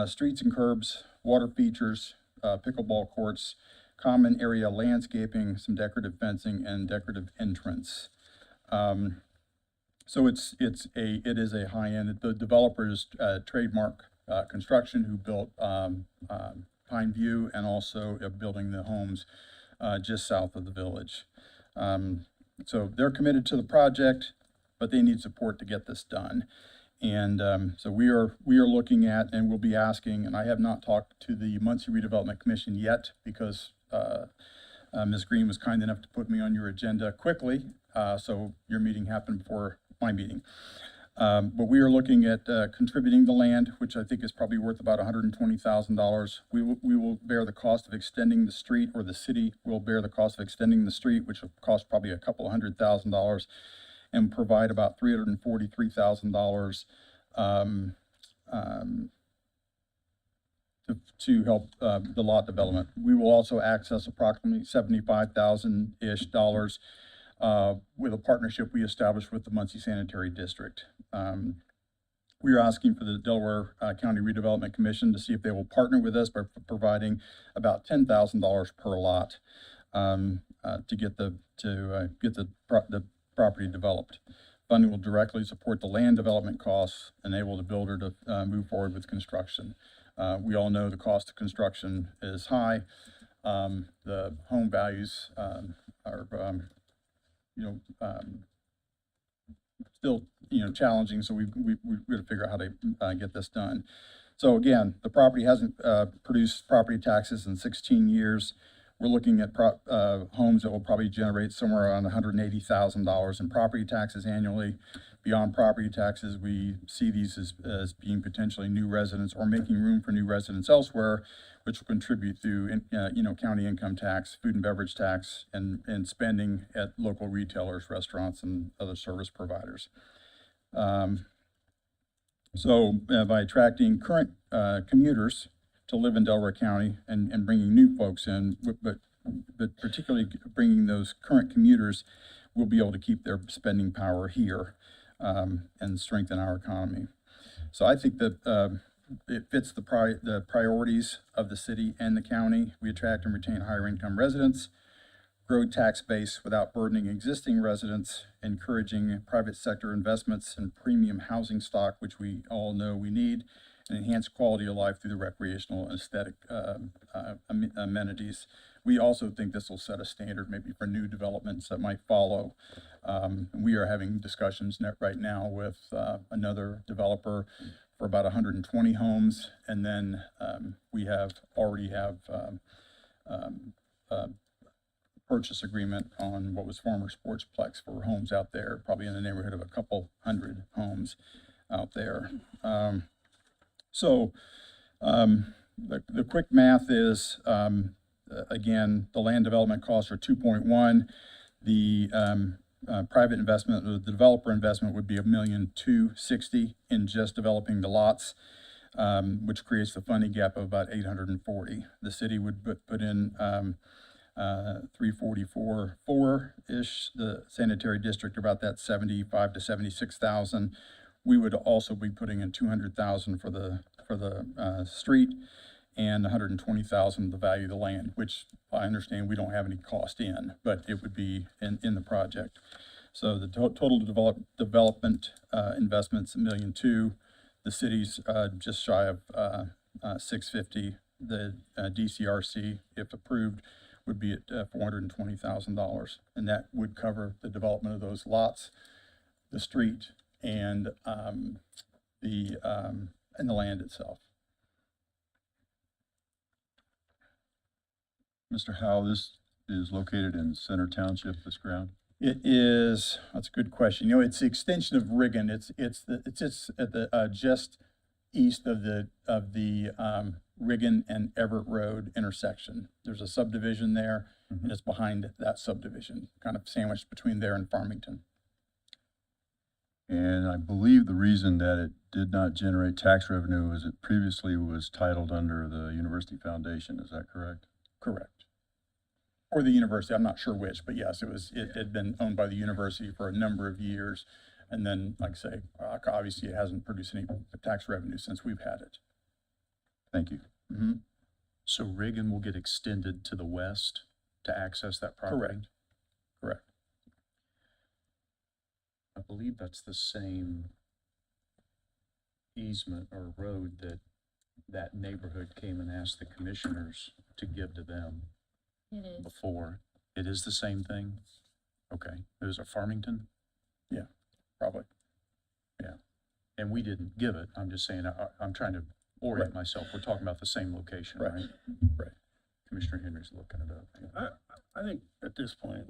streets and curbs, water features, pickleball courts, common area landscaping, some decorative fencing, and decorative entrance. So it is a high end. The developer's Trademark Construction, who built Pine View and also building the homes just south of the village. So they're committed to the project, but they need support to get this done. And so we are looking at, and we'll be asking, and I have not talked to the Muncie Redevelopment Commission yet because Ms. Green was kind enough to put me on your agenda quickly. So your meeting happened before my meeting. But we are looking at contributing the land, which I think is probably worth about $120,000. We will bear the cost of extending the street, or the city will bear the cost of extending the street, which will cost probably a couple $100,000, and provide about $343,000 to help the lot development. We will also access approximately $75,000-ish with a partnership we established with the Muncie Sanitary District. We are asking for the Delaware County Redevelopment Commission to see if they will partner with us by providing about $10,000 per lot to get the property developed. Funding will directly support the land development costs, enable the builder to move forward with construction. We all know the cost of construction is high. The home values are, still, challenging. So we've got to figure out how to get this done. So again, the property hasn't produced property taxes in 16 years. We're looking at homes that will probably generate somewhere around $180,000 in property taxes annually. Beyond property taxes, we see these as being potentially new residents or making room for new residents elsewhere, which will contribute through, county income tax, food and beverage tax, and spending at local retailers, restaurants, and other service providers. So by attracting current commuters to live in Delaware County and bringing new folks in, but particularly bringing those current commuters, we'll be able to keep their spending power here and strengthen our economy. So I think that it fits the priorities of the city and the county. We attract and retain higher income residents, grow tax base without burdening existing residents, encouraging private sector investments in premium housing stock, which we all know we need, and enhance quality of life through the recreational and aesthetic amenities. We also think this will set a standard maybe for new developments that might follow. We are having discussions right now with another developer for about 120 homes, and then we already have purchase agreement on what was former Sportsplex for homes out there, probably in the neighborhood of a couple hundred homes out there. So the quick math is, again, the land development costs are 2.1. The private investment, the developer investment would be $1,260,000 in just developing the lots, which creates the funding gap of about $840,000. The city would put in $344,400-ish. The sanitary district about that $75,000 to $76,000. We would also be putting in $200,000 for the street, and $120,000 the value of the land, which I understand we don't have any cost in, but it would be in the project. So the total development investments, $1.2 million. The city's just shy of $650,000. The DCRC, if approved, would be at $420,000, and that would cover the development of those lots, the street, and the land itself. Mr. Howe, this is located in Center Township, this ground? It is, that's a good question. You know, it's the extension of Riggin. It's just at the just east of the Riggin and Everett Road intersection. There's a subdivision there, and it's behind that subdivision, kind of sandwiched between there and Farmington. And I believe the reason that it did not generate tax revenue is it previously was titled under the University Foundation. Is that correct? Correct. Or the university, I'm not sure which, but yes, it had been owned by the university for a number of years. And then, like I say, obviously it hasn't produced any tax revenue since we've had it. Thank you. Mm-hmm. So Reagan will get extended to the west to access that property? Correct. Correct. I believe that's the same easement or road that that neighborhood came and asked the commissioners to give to them It is. before. It is the same thing? Okay. It was at Farmington? Probably. And we didn't give it. I'm just saying, I'm trying to orient myself. We're talking about the same location, Right. right? Right. Commissioner Henry's looking it up. I think at this point,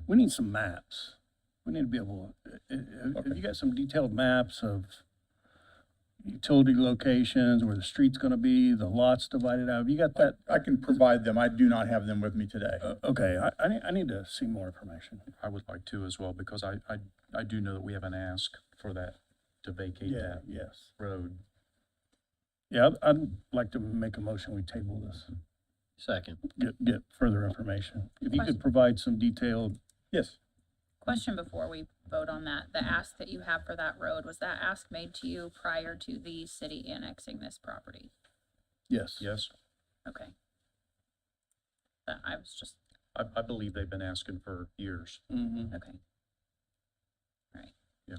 we need some maps. We need to be able, have you got some detailed maps of utility locations, where the street's gonna be, the lots divided out? Have you got that? I can provide them. I do not have them with me today. Okay, I need to see more information. I would like to as well, because I do know that we have an ask for that, to vacate Yeah, that yes. road. Yeah, I'd like to make a motion, we table this, Second. get further information. If you Question. could provide some detailed, Yes. Question before we vote on that. The ask that you have for that road, was that ask made to you prior to the city annexing this property? yes. Yes? Okay. But I was just, I believe they've been asking for years. Mm-hmm. okay. All right. Yeah.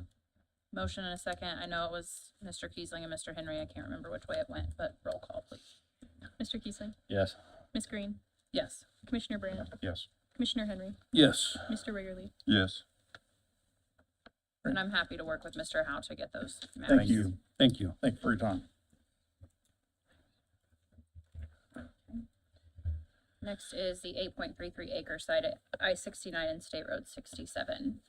Motion and a second. I know it was Mr. Kiesling and Mr. Henry. I can't remember which way it went, but roll call, please. Mr. Kiesling, Yes. Ms. Green, Yes. Commissioner Brand, Yes. Commissioner Henry, Yes. Mr. Wiggerly. Yes. And I'm happy to work with Mr. Howe to get those maps. Thank you. Thank you for your time. Next is the 8.33 acre site at I-69 and State Road 67.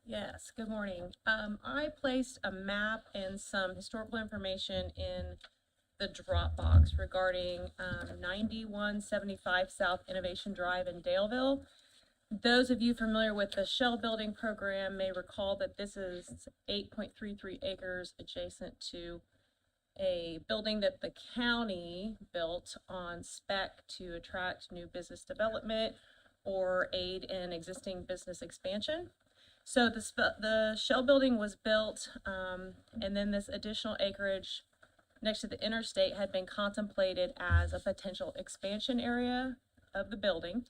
Yes, good morning. I placed a map and some historical information in the Dropbox regarding 9175 South Innovation Drive in Daleville. Those of you familiar with the Shell Building Program may recall that this is 8.33 acres adjacent to a building that the county built on spec to attract new business development or aid in existing business expansion. So the Shell Building was built, and then this additional acreage next to the interstate had been contemplated as a potential expansion area of the building.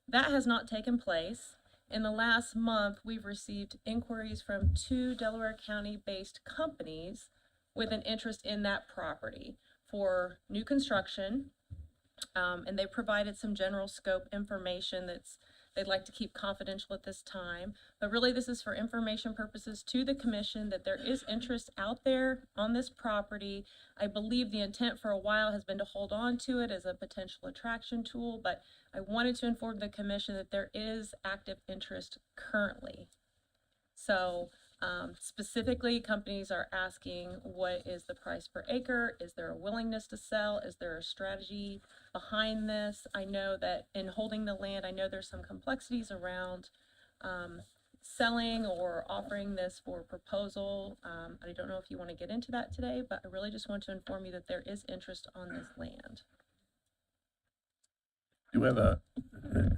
That has not taken place. In the last month, we've received inquiries from 2 Delaware County-based companies with an interest in that property for new construction. And they provided some general scope information they'd like to keep confidential at this time. But really, this is for information purposes to the commission that there is interest out there on this property. I believe the intent for a while has been to hold on to it as a potential attraction tool, but I wanted to inform the commission that there is active interest currently. So specifically, companies are asking, what is the price per acre? Is there a willingness to sell? Is there a strategy behind this? I know that in holding the land, I know there's some complexities around selling or offering this for proposal. I don't know if you want to get into that today, but I really just want to inform you that there is interest on this land.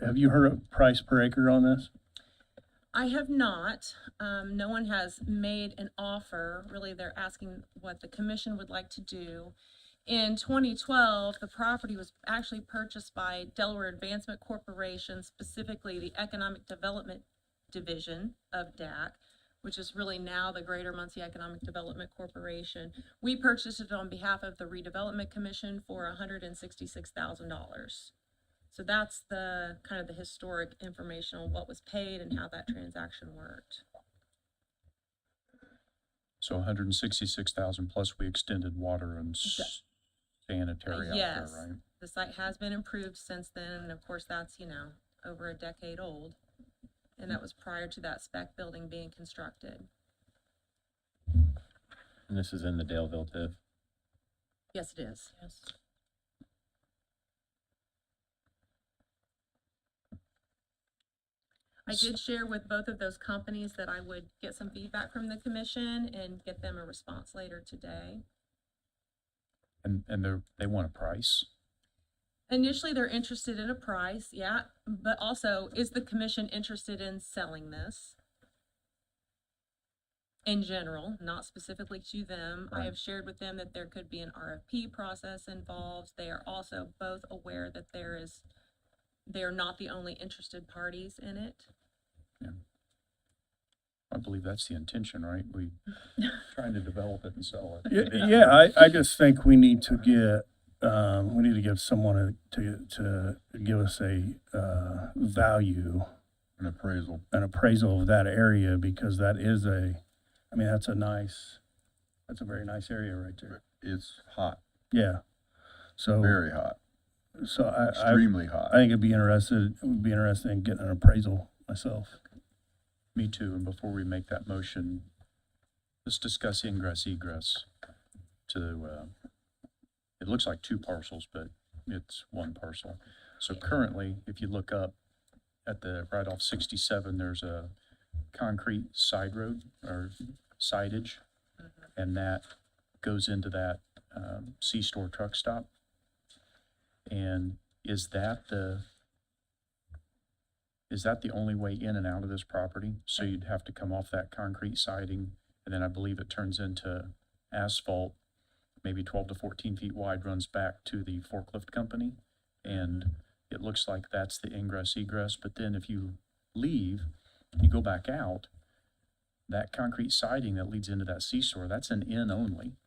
Have you heard of price per acre on this? I have not. No one has made an offer. Really, they're asking what the commission would like to do. In 2012, the property was actually purchased by Delaware Advancement Corporation, specifically the Economic Development Division of DAC, which is really now the Greater Muncie Economic Development Corporation. We purchased it on behalf of the Redevelopment Commission for $166,000. So that's the kind of the historic information on what was paid and how that transaction worked. So 166,000 plus we extended water and sanitary out there, Yes, right? the site has been improved since then, and of course, that's, you know, over a decade old. And that was prior to that spec building being constructed. And this is in the Daleville TIF. Yes, it is. Yes. I did share with both of those companies that I would get some feedback from the commission and get them a response later today. And they want a price. Initially, they're interested in a price, yeah, but also, is the commission interested in selling this? In general, not specifically to them. I have shared with them that there could be an RFP process involved. They are also both aware that they are not the only interested parties in it. I believe that's the intention, right? We trying to develop it and sell it. Yeah, I just think we need to give someone to give us a value, An appraisal. an appraisal of that area, because that's a very nice area right there. It's hot, Yeah. So, very hot, so I extremely hot. think it would be interested in getting an appraisal myself. Me too, and before we make that motion, let's discuss ingress egress to, it looks like two parcels, but it's one parcel. So currently, if you look up at the, right off 67, there's a concrete side road or sidage, and that goes into that C-store truck stop. And is that the only way in and out of this property? So you'd have to come off that concrete siding, and then I believe it turns into asphalt, maybe 12 to 14 feet wide, runs back to the forklift company. And it looks like that's the ingress egress, but then if you leave, you go back out, that concrete siding that leads into that C-store, that's an in only.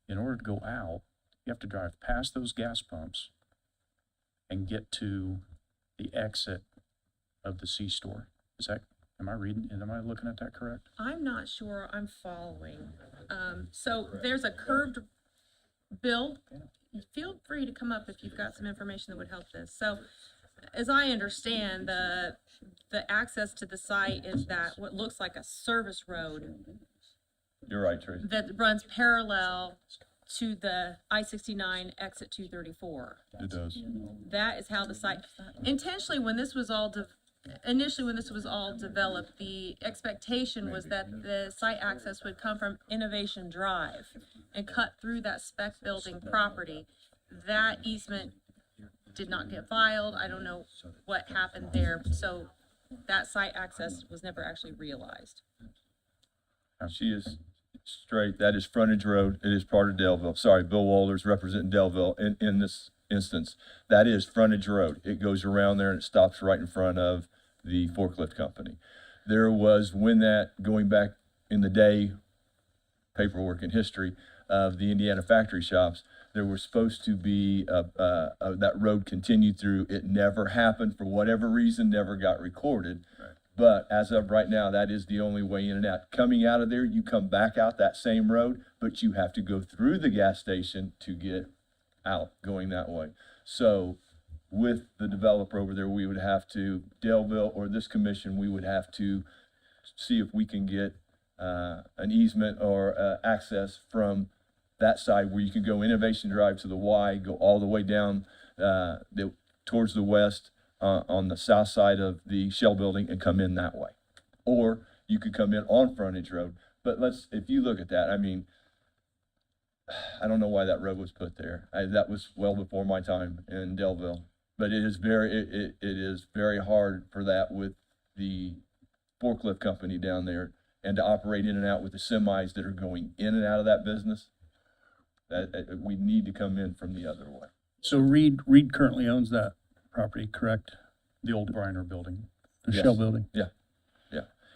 In order to go out, you have to drive past those gas pumps and get to the exit of the C-store. Am I looking at that correct? I'm not sure I'm following. So there's a curved, Bill, feel free to come up if you've got some information that would help this. So as I understand, the access to the site is that what looks like a service road You're right, Tracy. that runs parallel to the I-69 exit 234. It does. That is how the site, intentionally, when this was all initially when this was all developed, the expectation was that the site access would come from Innovation Drive and cut through that spec building property. That easement did not get filed. I don't know what happened there. So that site access was never actually realized. She is straight. That is frontage road. It is part of Delville. Sorry, Bill Walters representing Delville in this instance. That is frontage road. It goes around there and it stops right in front of the forklift company. There was, when that, going back in the day, paperwork and history of the Indiana factory shops, there was supposed to be that road continued through. It never happened for whatever reason, never got recorded. Right. But as of right now, that is the only way in and out. Coming out of there, you come back out that same road, but you have to go through the gas station to get out going that way. So with the developer over there, we would have to, Delville or this commission, we would have to see if we can get an easement or access from that side where you can go Innovation Drive to the Y, go all the way down towards the west on the south side of the Shell building and come in that way. Or you could come in on frontage road. But if you look at that, I mean, I don't know why that road was put there. That was well before my time in Delville. But it is very hard for that with the forklift company down there and to operate in and out with the semis that are going in and out of that business. We need to come in from the other way. So Reed currently owns that property, correct? The old Briner building. The Yes. shell building?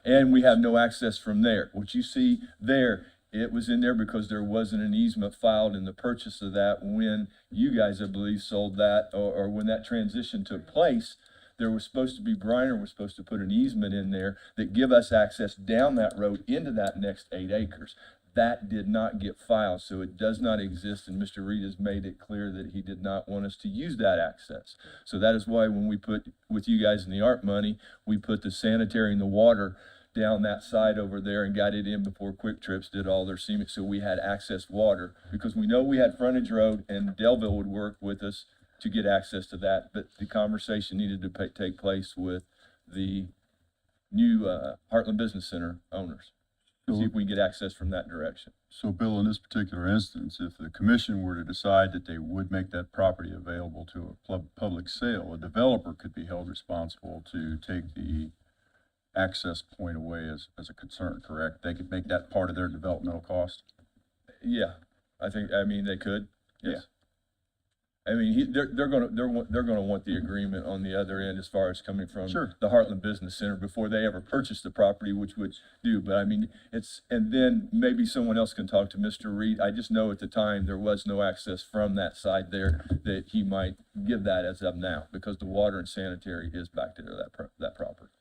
And we have no access from there. What you see there, it was in there because there wasn't an easement filed in the purchase of that when you guys, I believe, sold that, or when that transition took place. There was supposed to be, Briner was supposed to put an easement in there that give us access down that road into that next 8 acres. That did not get filed, so it does not exist, and Mr. Reed has made it clear that he did not want us to use that access. So that is why when we put, with you guys in the ARP money, we put the sanitary and the water down that side over there and got it in before Quick Trips did all their cement, so we had access water, because we know we had frontage road and Delville would work with us to get access to that, but the conversation needed to take place with the new Heartland Business Center owners. See if we can get access from that direction. So Bill, in this particular instance, if the commission were to decide that they would make that property available to a public sale, a developer could be held responsible to take the access point away as a concern, correct? They could make that part of their developmental cost? Yeah, I mean, they could, yes. I mean, they're gonna want the agreement on the other end as far as coming from Sure. the Heartland Business Center before they ever purchase the property, which would do, but I mean, and then maybe someone else can talk to Mr. Reed. I just know at the time there was no access from that side there, that he might give that as of now, because the water and sanitary is back to that property.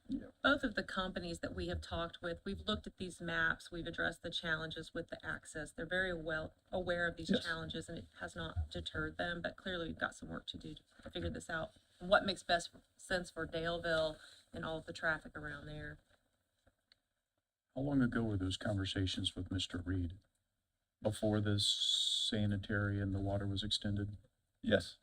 Both of the companies that we have talked with, we've looked at these maps, we've addressed the challenges with the access. They're very well aware of these Yes. challenges, and it has not deterred them, but clearly we've got some work to do to figure this out. And what makes best sense for Daleville and all of the traffic around there. How long ago were those conversations with Mr. Reed? Before this sanitary and the water was extended? Yes.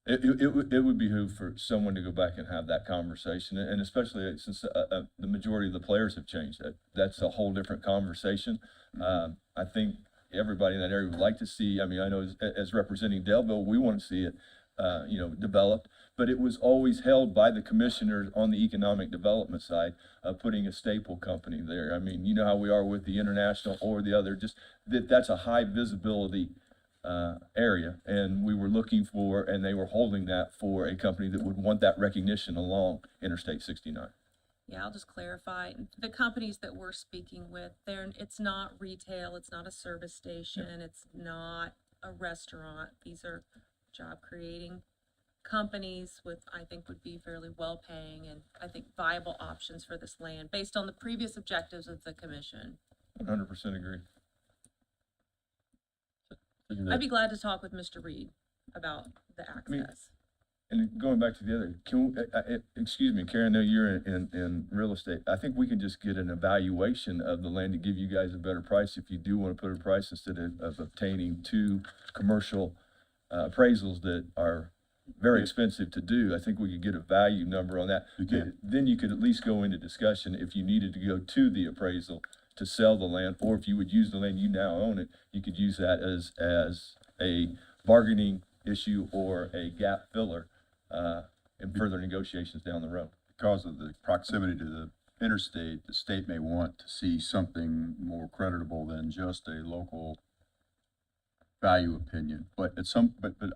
It would behoove for someone to go back and have that conversation, and especially since the majority of the players have changed. That's a whole different conversation. I think everybody in that area would like to see, I mean, I know as representing Delville, we want to see it, developed, but it was always held by the commissioners on the economic development side of putting a staple company there. I mean, you know how we are with the international or the other, just that's a high visibility area, and we were looking for, and they were holding that for a company that would want that recognition along Interstate 69. Yeah, I'll just clarify. The companies that we're speaking with, it's not retail, it's not a service station, it's not a restaurant. These are job creating companies with, I think, would be fairly well paying and I think viable options for this land based on the previous objectives of the commission. 100% agree. I'd be glad to talk with Mr. Reed about the access. And going back to the other, excuse me, Karen, I know you're in real estate. I think we can just get an evaluation of the land to give you guys a better price if you do want to put a price instead of obtaining two commercial appraisals that are very expensive to do. I think we could get a value number on that. You can. Then you could at least go into discussion if you needed to go to the appraisal to sell the land, or if you would use the land, you now own it, you could use that as a bargaining issue or a gap filler in further negotiations down the road. Because of the proximity to the interstate, the state may want to see something more creditable than just a local value opinion. But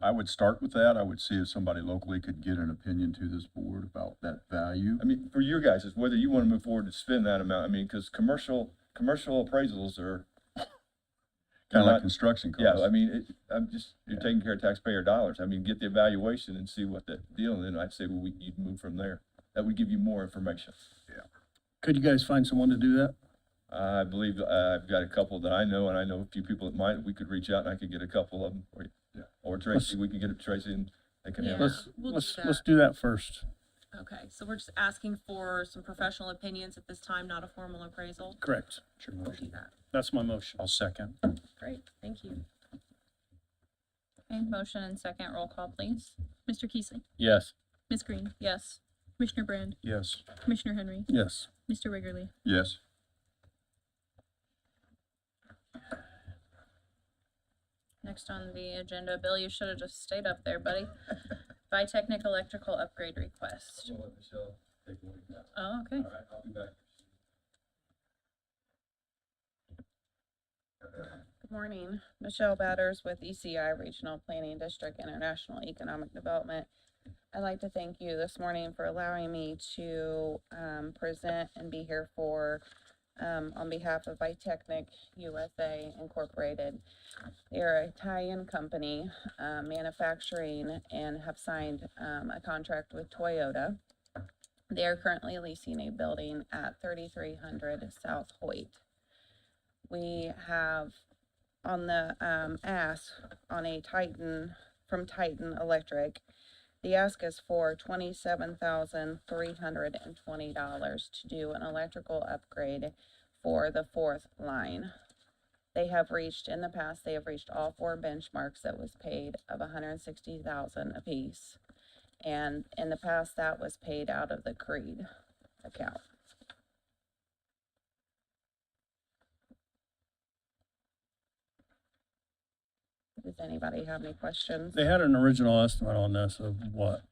I would start with that. I would see if somebody locally could get an opinion to this board about that value. I mean, for you guys, it's whether you want to move forward to spend that amount. I mean, because commercial appraisals are Kind of like construction costs. Yeah, I mean, you're taking care of taxpayer dollars. I mean, get the evaluation and see what the deal, and then I'd say, well, you'd move from there. That would give you more information. Could you guys find someone to do that? I believe I've got a couple that I know, and I know a few people that might. We could reach out and I could get a couple of them for you. Yeah. Or Tracy, we could get it to Tracy and they can have it. Let's do that first. Okay, so we're just asking for some professional opinions at this time, not a formal appraisal. Correct. We'll do that. That's my motion. I'll second. Great, thank you. Okay, motion and second, roll call, please. Mr. Keesley, Yes. Ms. Green, Yes. Commissioner Brand, Yes. Commissioner Henry, Yes. Mr. Wiggerly. Yes. Next on the agenda, Bill, you should have just stayed up there, buddy. Bitechnic electrical upgrade request. Oh, okay. I'll be back. Good morning, Michelle Batters with ECI Regional Planning District International Economic Development. I'd like to thank you this morning for allowing me to present and be here for on behalf of Vitechnic USA Incorporated. They're an Italian company manufacturing and have signed a contract with Toyota. They are currently leasing a building at 3300 South Hoyt. We have on the ask on a Titan from Titan Electric, the ask is for $27,320 to do an electrical upgrade for the 4th line. They have reached all 4 benchmarks that was paid of $160,000 apiece. And in the past, that was paid out of the Creed account. Does anybody have any questions? They had an original estimate on this of what,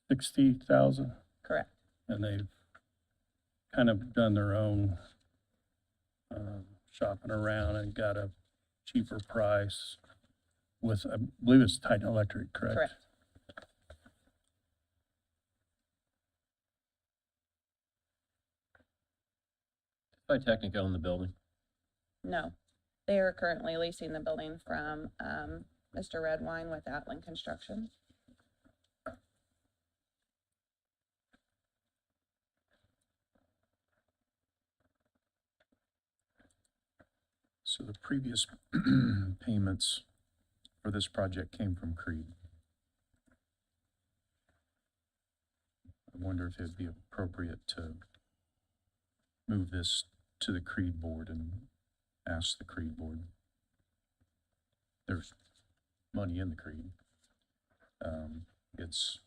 60,000? Correct. And they've kind of done their own shopping around and got a cheaper price with, I believe it's Titan Electric, correct? Correct. By Technica own the building. No, they are currently leasing the building from Mr. Redwine with Atlan Construction. So the previous payments for this project came from Creed. I wonder if it'd be appropriate to move this to the Creed board and ask the Creed board. There's money in the Creed. It's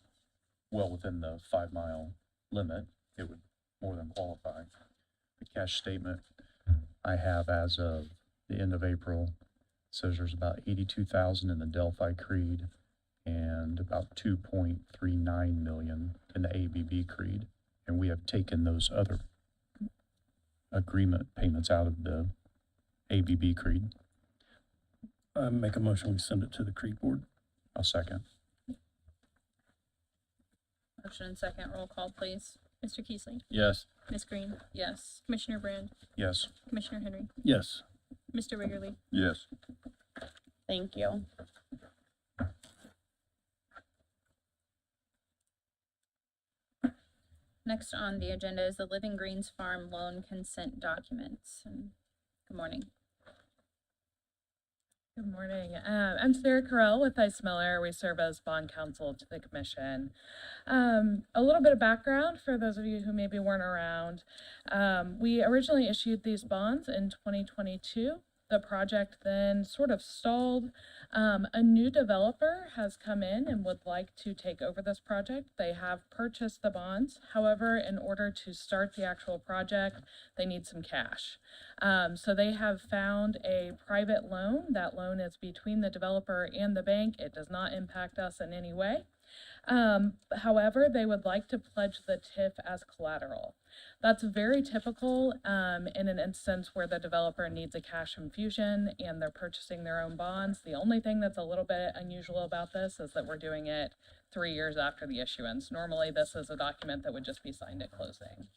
well within the 5-mile limit. It would more than qualify. The cash statement I have as of the end of April says there's about 82,000 in the Delphi Creed and about 2.39 million in the ABB Creed. And we have taken those other agreement payments out of the ABB Creed. I make a motion, we send it to the Creed board. I'll second. Motion and second, roll call, please. Mr. Keesley? Yes. Ms. Green? Yes. Commissioner Brand? Yes. Commissioner Henry? Yes. Mr. Wiggerly? Yes. Thank you. Next on the agenda is the Living Greens Farm loan consent documents. Good morning. Good morning. I'm Sarah Carell with Ice Miller. We serve as bond counsel to the commission. A little bit of background for those of you who maybe weren't around. We originally issued these bonds in 2022. The project then sort of stalled. A new developer has come in and would like to take over this project. They have purchased the bonds. However, in order to start the actual project, they need some cash. So they have found a private loan. That loan is between the developer and the bank. It does not impact us in any way. However, they would like to pledge the TIF as collateral. That's very typical in an instance where the developer needs a cash infusion and they're purchasing their own bonds. The only thing that's a little bit unusual about this is that we're doing it 3 years after the issuance. Normally, this is a document that would just be signed at closing.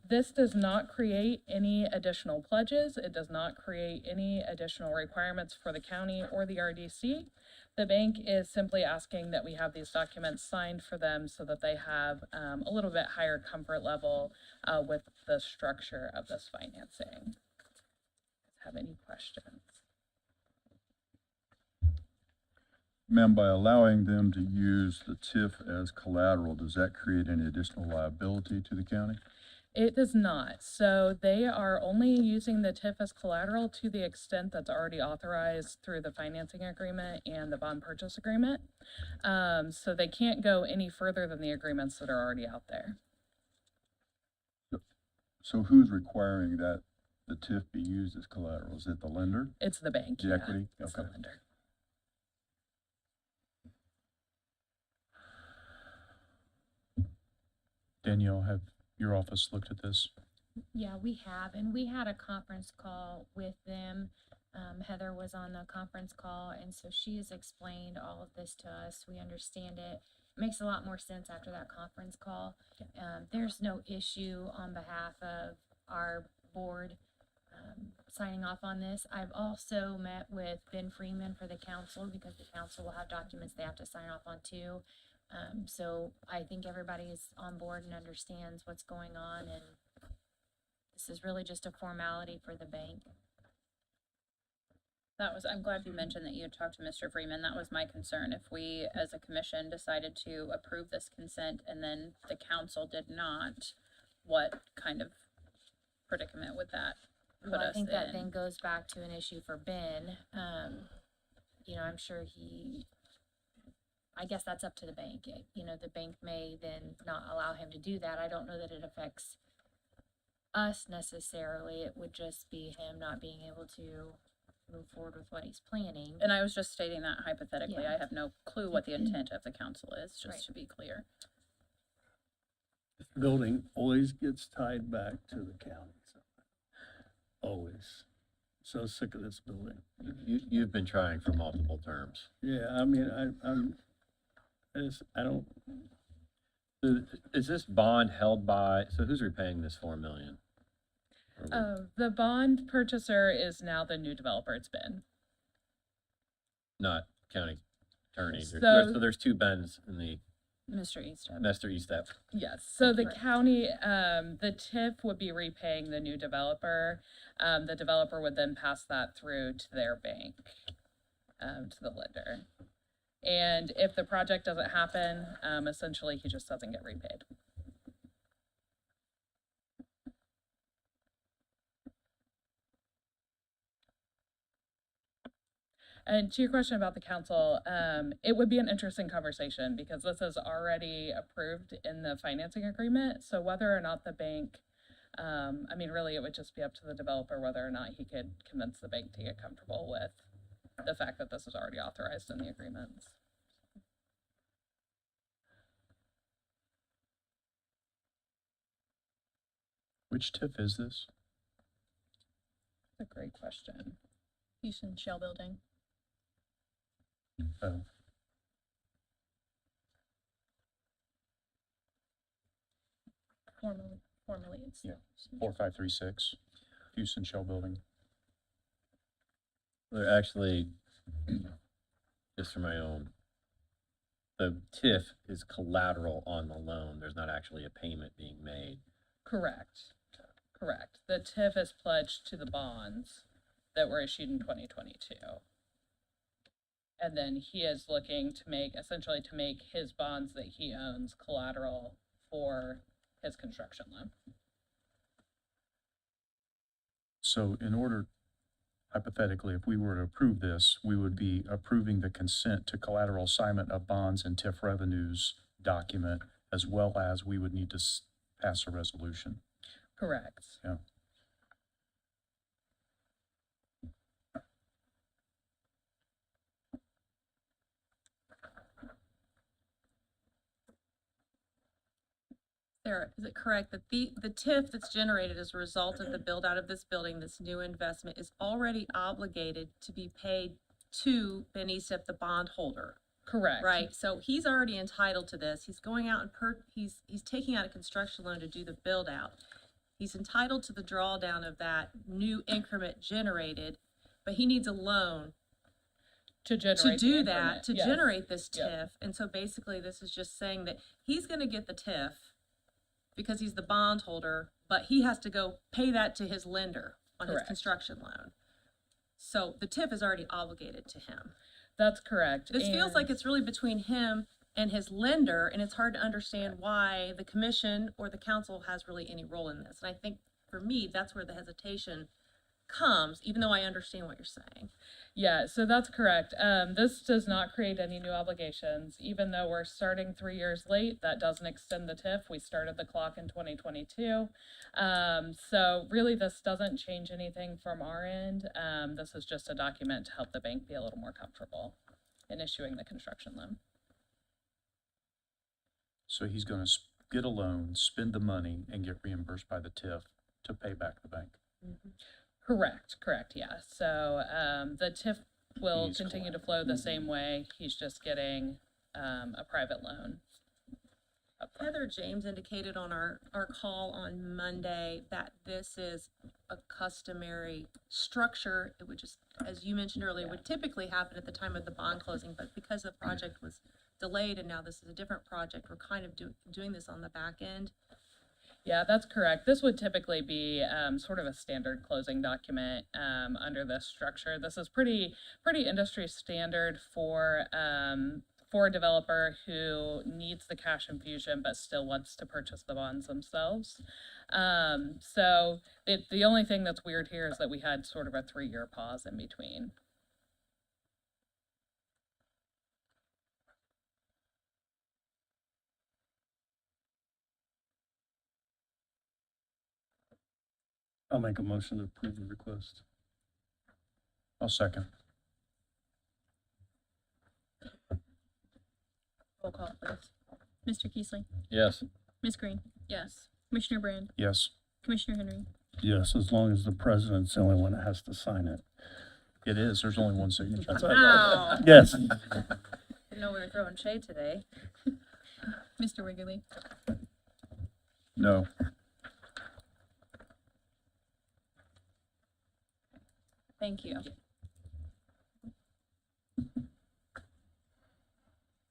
This does not create any additional pledges. It does not create any additional requirements for the county or the RDC. The bank is simply asking that we have these documents signed for them so that they have a little bit higher comfort level with the structure of this financing. Have any questions? Ma'am, by allowing them to use the TIF as collateral, does that create any additional liability to the county? It does not. So they are only using the TIF as collateral to the extent that's already authorized through the financing agreement and the bond purchase agreement. So they can't go any further than the agreements that are already out there. So who's requiring that the TIF be used as collateral? Is it the lender? It's the bank. The yeah. equity? It's the lender. Danielle, have your office looked at this? Yeah, we have, and we had a conference call with them Heather was on the conference call, and so she has explained all of this to us. We understand it. It makes a lot more sense after that conference call. There's no issue on behalf of our board signing off on this. I've also met with Ben Freeman for the council because the council will have documents they have to sign off on too. So I think everybody is on board and understands what's going on, and this is really just a formality for the bank. I'm glad you mentioned that you had talked to Mr. Freeman. That was my concern. If we, as a commission, decided to approve this consent and then the council did not, what kind of predicament would that put Well, I us think that in? then goes back to an issue for Ben. I'm sure I guess that's up to the bank. The bank may then not allow him to do that. I don't know that it affects us necessarily. It would just be him not being able to move forward with what he's planning. And I was just stating that hypothetically. Yeah. I have no clue what the intent of the council is, just Right. to be clear. This building always gets tied back to the county. Always. So sick of this building. You've been trying for multiple terms. Yeah, I mean, I don't, Is this bond held by, so who's repaying this 4 million? The bond purchaser is now the new developer. It's been. Not county attorney. So- So there's two Bens in the Mr. Eastham. Mr. Eastep. Yes, so the county, the TIF would be repaying the new developer. The developer would then pass that through to their bank, to the lender. And if the project doesn't happen, essentially he just doesn't get repaid. And to your question about the council, it would be an interesting conversation because this is already approved in the financing agreement. So whether or not the bank, really it would just be up to the developer whether or not he could convince the bank to get comfortable with the fact that this is already authorized in the agreements. Which TIF is this? That's a great question. Houston Shell Building. Oh, Formally it's. Yeah. 4536, Houston Shell Building. They're actually, just for my own, the TIF is collateral on the loan. There's not actually a payment being made. Correct. Correct. The TIF is pledged to the bonds that were issued in 2022. And then he is looking to make his bonds that he owns collateral for his construction loan. So in order, hypothetically, if we were to approve this, we would be approving the consent to collateral assignment of bonds and TIF revenues document, as well as we would need to pass a resolution. Correct. Yeah. Sarah, is it correct that the TIF that's generated as a result of the build out of this building, this new investment, is already obligated to be paid to Ben Eastep, the bondholder? Correct. Right, so he's already entitled to this. He's going out and he's taking out a construction loan to do the build out. He's entitled to the drawdown of that new increment generated, but he needs a loan To generate to the do increment. that, to Yes. generate this TIF. Yep. And so basically this is just saying that he's gonna get the TIF because he's the bondholder, but he has to go pay that to his lender on his Correct. construction loan. So the TIF is already obligated to him. That's correct. This feels like And- it's really between him and his lender, and it's hard to understand why the commission or the council has really any role in this. And I think for me, that's where the hesitation comes, even though I understand what you're saying. Yeah, so that's correct. This does not create any new obligations. Even though we're starting 3 years late, that doesn't extend the TIF. We started the clock in 2022. So really this doesn't change anything from our end. This is just a document to help the bank be a little more comfortable in issuing the construction loan. So he's gonna get a loan, spend the money, and get reimbursed by the TIF to pay back the bank. Correct, yeah. So, the TIF will He's continue to flow the same way. He's just getting, a private loan. Heather James indicated on our call on Monday that this is a customary structure. It would just, as you mentioned earlier, would typically happen at the time of the bond closing, but because the project was delayed and now this is a different project, we're kind of doing this on the back end. Yeah, that's correct. This would typically be sort of a standard closing document under this structure. This is pretty industry standard for a developer who needs the cash infusion but still wants to purchase the bonds themselves. So the only thing that's weird here is that we had sort of a 3-year pause in between. I'll make a motion to approve the request. I'll second. Roll call, please. Mr. Keesley, Yes. Ms. Green, Yes. Commissioner Brand, Yes, Commissioner Henry. Yes, as long as the president's the only one that has to sign it. it is. There's only one signature. Wow. Yes. Didn't know we were throwing shade today. Mr. Wiggley, No. thank you.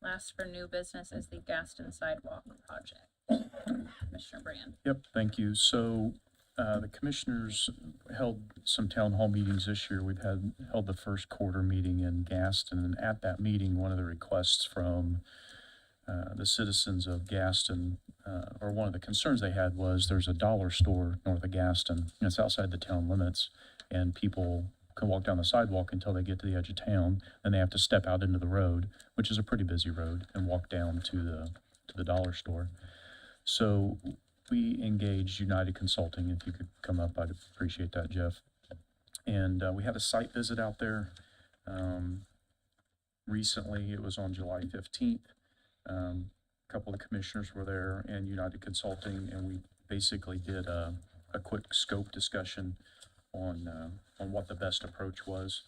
Last for new business is the Gaston Sidewalk Project. Commissioner Brand. Yep, thank you. So, the commissioners held some town hall meetings this year. We've held the first quarter meeting in Gaston, and at that meeting, one of the requests from the citizens of Gaston, or one of the concerns they had was there's a dollar store north of Gaston, and it's outside the town limits, and people can walk down the sidewalk until they get to the edge of town, and they have to step out into the road, which is a pretty busy road, and walk down to the dollar store. So we engaged United Consulting. If you could come up, I'd appreciate that, Jeff. And we had a site visit out there. Recently, it was on July 15th. A couple of commissioners were there and United Consulting, and we basically did a quick scope discussion on what the best approach was.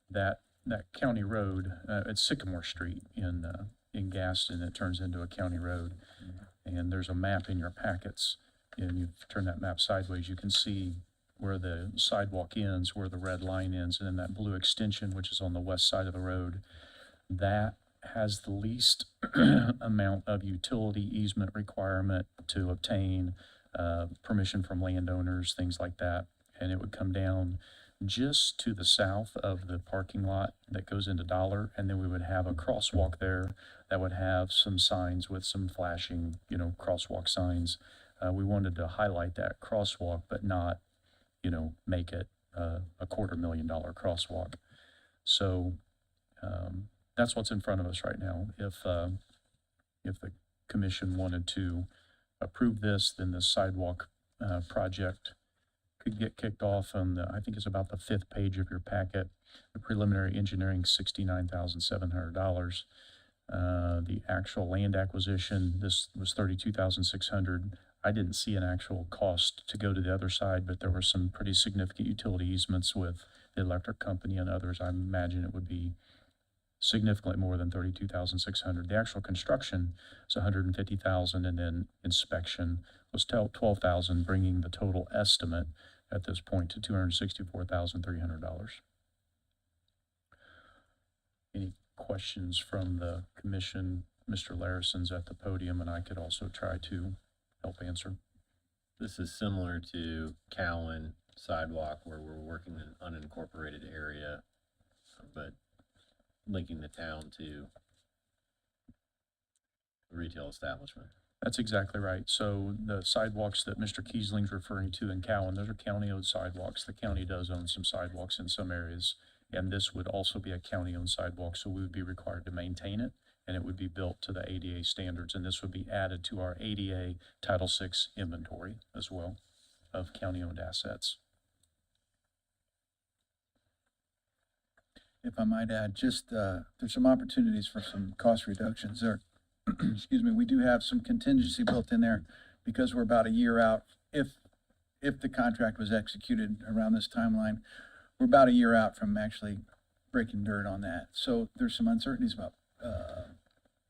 That county road, it's Sycamore Street in Gaston. It turns into a county road. And there's a map in your packets, and you turn that map sideways, you can see where the sidewalk ends, where the red line ends, and then that blue extension, which is on the west side of the road, that has the least amount of utility easement requirement to obtain permission from landowners, things like that. And it would come down just to the south of the parking lot that goes into Dollar, and then we would have a crosswalk there that would have some signs with some flashing, crosswalk signs. We wanted to highlight that crosswalk, but not, make it a $250,000 crosswalk. So that's what's in front of us right now. If the commission wanted to approve this, then the sidewalk project could get kicked off on I think it's about the 5th page of your packet. The preliminary engineering, $69,700. The actual land acquisition, this was $32,600. I didn't see an actual cost to go to the other side, but there were some pretty significant utility easements with the electric company and others. I imagine it would be significantly more than $32,600. The actual construction is $150,000, and then inspection was $12,000, bringing the total estimate at this point to $264,300. Any questions from the commission? Mr. Larison's at the podium, and I could also try to help answer. This is similar to Cowan sidewalk, where we're working in an unincorporated area, but linking the town to a retail establishment. That's exactly right. So the sidewalks that Mr. Keesling's referring to in Cowan, those are county-owned sidewalks. The county does own some sidewalks in some areas, and this would also be a county-owned sidewalk, so we would be required to maintain it, and it would be built to the ADA standards, and this would be added to our ADA Title VI inventory as well of county-owned assets. If I might add, just there's some opportunities for some cost reductions there. Excuse me, we do have some contingency built in there because we're about a year out. If if the contract was executed around this timeline, we're about a year out from actually breaking dirt on that. So there's some uncertainties about,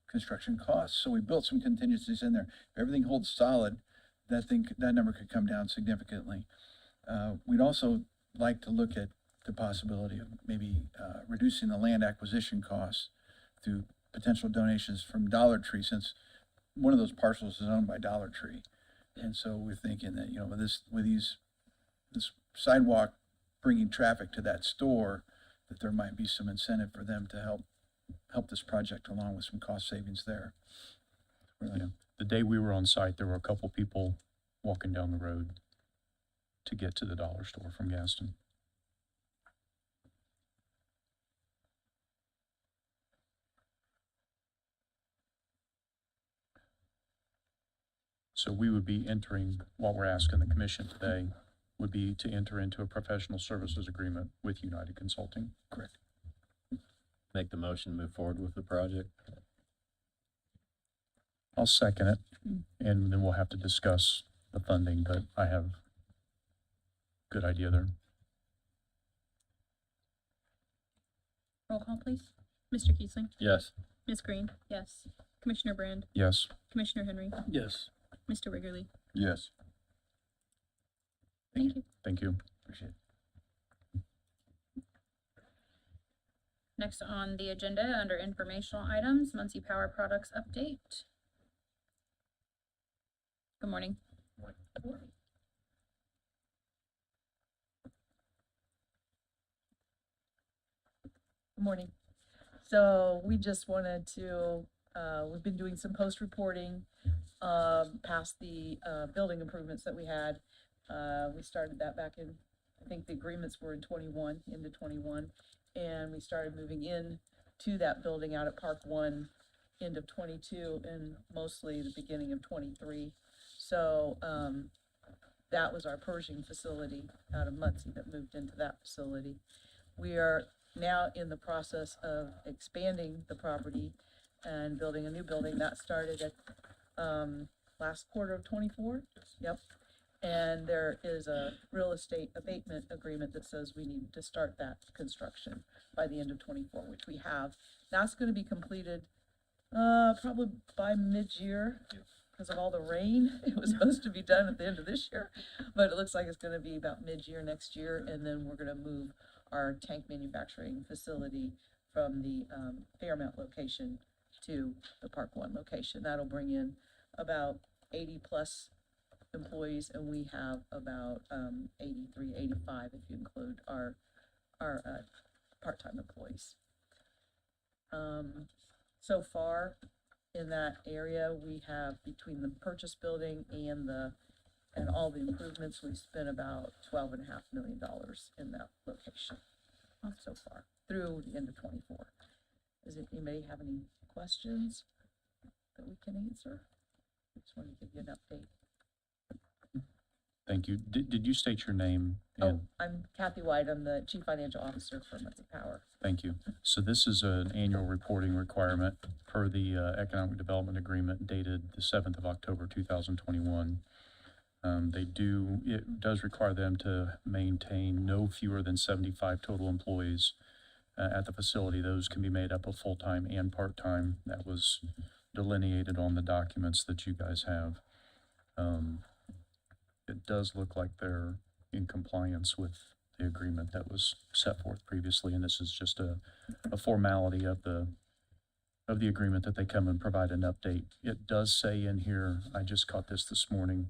construction costs. So we built some contingencies in there. If everything holds solid, that number could come down significantly. We'd also like to look at the possibility of maybe reducing the land acquisition costs through potential donations from Dollar Tree, since one of those parcels is owned by Dollar Tree. And so we're thinking that, this sidewalk bringing traffic to that store, that there might be some incentive for them to help this project along with some cost savings there. Yeah. The day we were on site, there were a couple people walking down the road to get to the dollar store from Gaston. So we would be entering, what we're asking the commission today would be to enter into a professional services agreement with United Consulting. Correct. Make the motion, move forward with the project. I'll second it, and then we'll have to discuss the funding, but I have good idea there. Roll call, please. Mr. Kiesling. Yes. Ms. Green. Yes. Commissioner Brand. Yes. Commissioner Henry. Yes. Mr. Wiggerly. Yes. Thank you. Thank you. Appreciate it. Next on the agenda, under informational items, Muncie Power Products update. Good morning. Good morning. So we just wanted to, we've been doing some post-reporting, past the, building improvements that we had. We started that back in, I think the agreements were in 21, into 21. And we started moving in to that building out at Park 1, end of 22 and mostly the beginning of 23. So, that was our Pershing facility out of Muncie that moved into that facility. We are now in the process of expanding the property and building a new building. That started at, last quarter of 24. Yep. And there is a real estate abatement agreement that says we need to start that construction by the end of 24, which we have. That's gonna be completed, probably by mid-year because of all the rain. It was supposed to be done at the end of this year, but it looks like it's gonna be about mid-year next year. And then we're gonna move our tank manufacturing facility from the, Fairmount location to the Park 1 location. That'll bring in about 80 plus employees, and we have about 83, 85 if you include our part-time employees. So far in that area, we have between the purchase building and all the improvements, we spent about $12.5 million in that location so far through the end of 24. Does anybody have any questions that we can answer? Just wanted to give you an update. Thank you. Did you state your name? Oh, and- I'm Kathy White. I'm the Chief Financial Officer for Muncie Power. Thank you. So this is an annual reporting requirement per the Economic Development Agreement dated the 7th of October, 2021. It does require them to maintain no fewer than 75 total employees at the facility. Those can be made up of full-time and part-time. That was delineated on the documents that you guys have. It does look like they're in compliance with the agreement that was set forth previously, and this is just a formality of the agreement that they come and provide an update. It does say in here, I just caught this morning,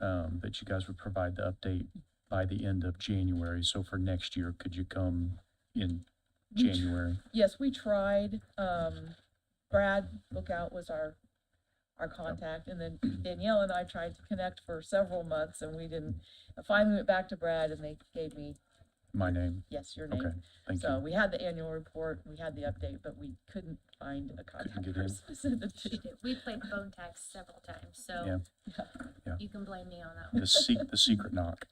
that you guys would provide the update by the end of January. So for next year, could you come in January? Yes, we tried. Brad Lookout was our contact, and then Danielle and I tried to connect for several months, and we didn't. I finally went back to Brad, and they gave me, My name? yes, your name. Okay, thank So you. we had the annual report, we had the update, but we couldn't find a contact get in. person to send it to. We played phone tag several times, so Yeah. Yeah. you can blame me on that one. The secret knock.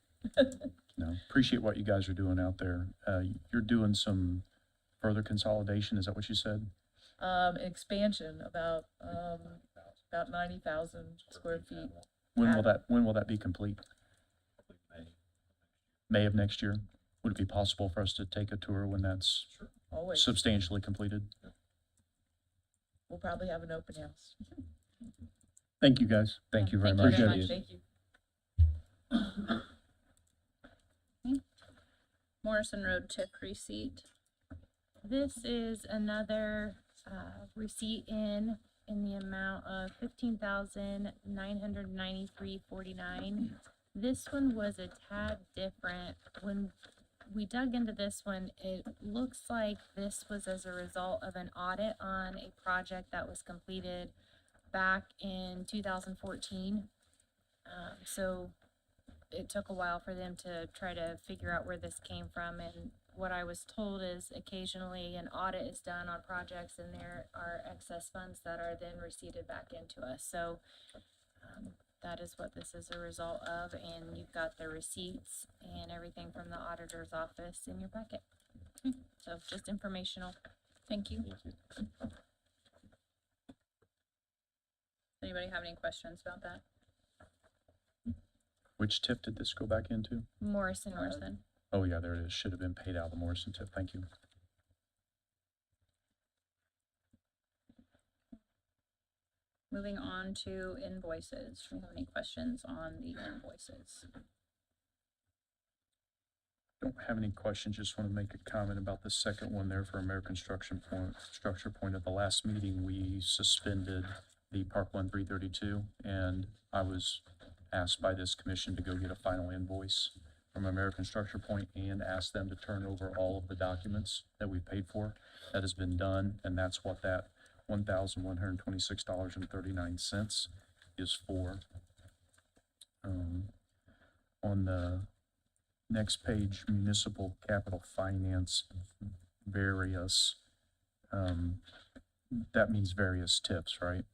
No, appreciate what you guys are doing out there. You're doing some further consolidation, is that what you said? Expansion, about 90,000 square feet. When will that be complete? May of next year? Would it be possible for us to take a tour when that's Always. substantially completed? We'll probably have an open house. Thank you, guys. Thank you very Thank much. you very much. Thank you. Morrison Road tip receipt. This is another, receipt in the amount of $15,993.49. This one was a tad different. When we dug into this one, it looks like this was as a result of an audit on a project that was completed back in 2014. So it took a while for them to try to figure out where this came from, and what I was told is occasionally an audit is done on projects and there are excess funds that are then receipted back into us. So that is what this is a result of, and you've got the receipts and everything from the auditor's office in your packet. So just informational. Thank you. Anybody have any questions about that? Which tip did this go back into? Morrison Road. Morrison. Oh, yeah, there it is. Should have been paid out of the Morrison tip. Thank you. Moving on to invoices. Do we have any questions on the invoices? Don't have any questions. Just want to make a comment about the second one there for American Structure Point. At the last meeting, we suspended the Park 1332, and I was asked by this commission to go get a final invoice from American Structure Point and ask them to turn over all of the documents that we paid for. That has been done, and that's what that $1,126.39 is for. On the next page, municipal capital finance various, that means various tips, right?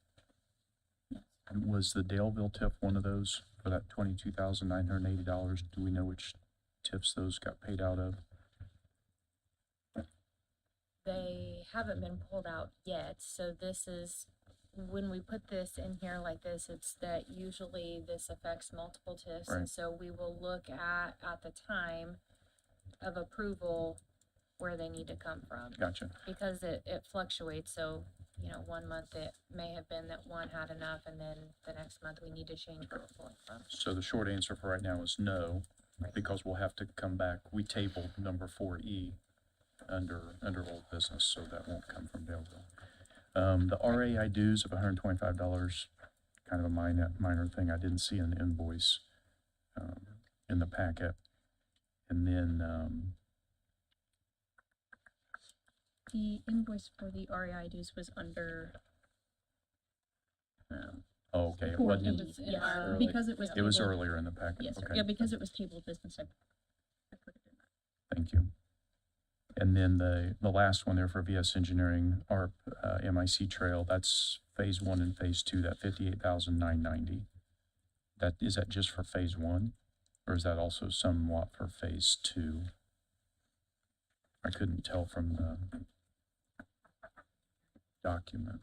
Was the Daleville tip one of those for that $22,980? Do we know which tips those got paid out of? They haven't been pulled out yet, so this is, when we put this in here like this, it's that usually this affects multiple TIFs, and Right. so we will look at the time of approval, where they need to come from. Gotcha. Because it fluctuates, so, you know, 1 month it may have been that one had enough, and then the next month we need to change where we're pulling from. So the short answer for right now is no, Right. because we'll have to come back. We tabled number 4E under old business, so that won't come from Daleville. The RAI dues of $125, kind of a minor thing. I didn't see an invoice in the packet. And then The invoice for the REI dues was under, oh, okay, it 4E. wasn't, Yeah, because it was. it was tabled- earlier in the packet. Yes, sir. Okay. Yeah, because it was tabled business, I put it in that. Thank you. And then the last one there for VS Engineering, our MIC Trail, that's phase 1 and phase 2, that $58,990. Is that just for phase 1? Or is that also somewhat for phase 2? I couldn't tell from the document.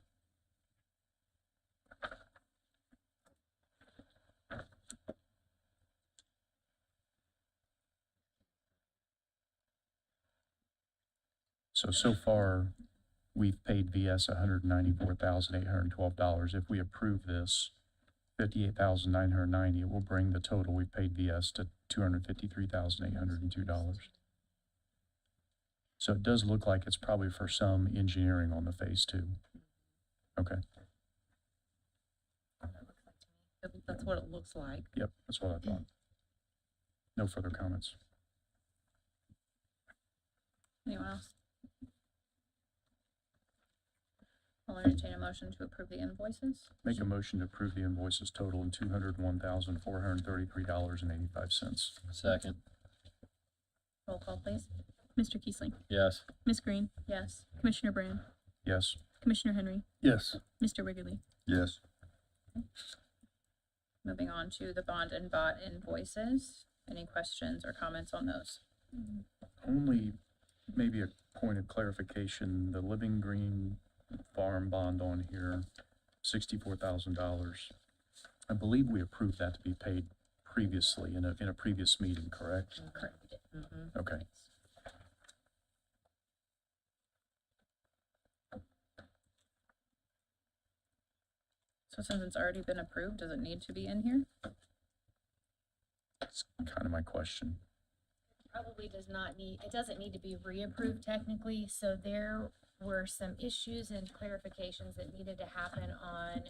So far, we've paid VS $194,812. If we approve this, $58,990, it will bring the total we paid VS to $253,802. So it does look like it's probably for some engineering on the phase 2. Okay, That's what it looks like. yep, that's what I thought. No further comments. Anyone else? I'll entertain a motion to approve the invoices. Make a motion to approve the invoices totaling $201,433.85. Second. Roll call, please. Mr. Kiesling. Yes. Ms. Green. Yes. Commissioner Brand. Yes. Commissioner Henry. Yes. Mr. Wrigley. Yes. Moving on to the bond and bot invoices. Any questions or comments on those? Only maybe a point of clarification, the Living Green Farm bond on here, $64,000. I believe we approved that to be paid previously in a previous meeting, correct? Correct. Okay. So since it's already been approved, does it need to be in here? That's kind of my question. Probably does not need, it doesn't need to be reapproved technically, so there were some issues and clarifications that needed to happen on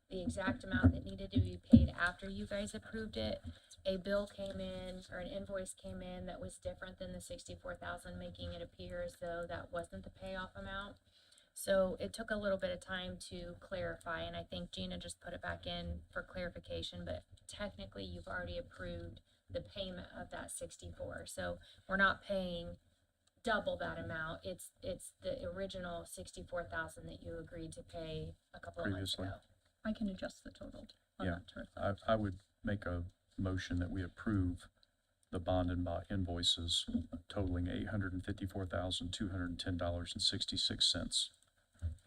the exact amount that needed to be paid after you guys approved it. A bill came in, or an invoice came in that was different than the 64,000, making it appear as though that wasn't the payoff amount. So it took a little bit of time to clarify, and I think Gina just put it back in for clarification, but technically you've already approved the payment of that 64. So we're not paying double that amount. It's the original 64,000 that you agreed to pay a couple of months Previously. ago. I can adjust the total. on Yeah, that to reflect. I would make a motion that we approve the bond and invoices totaling $854,210.66.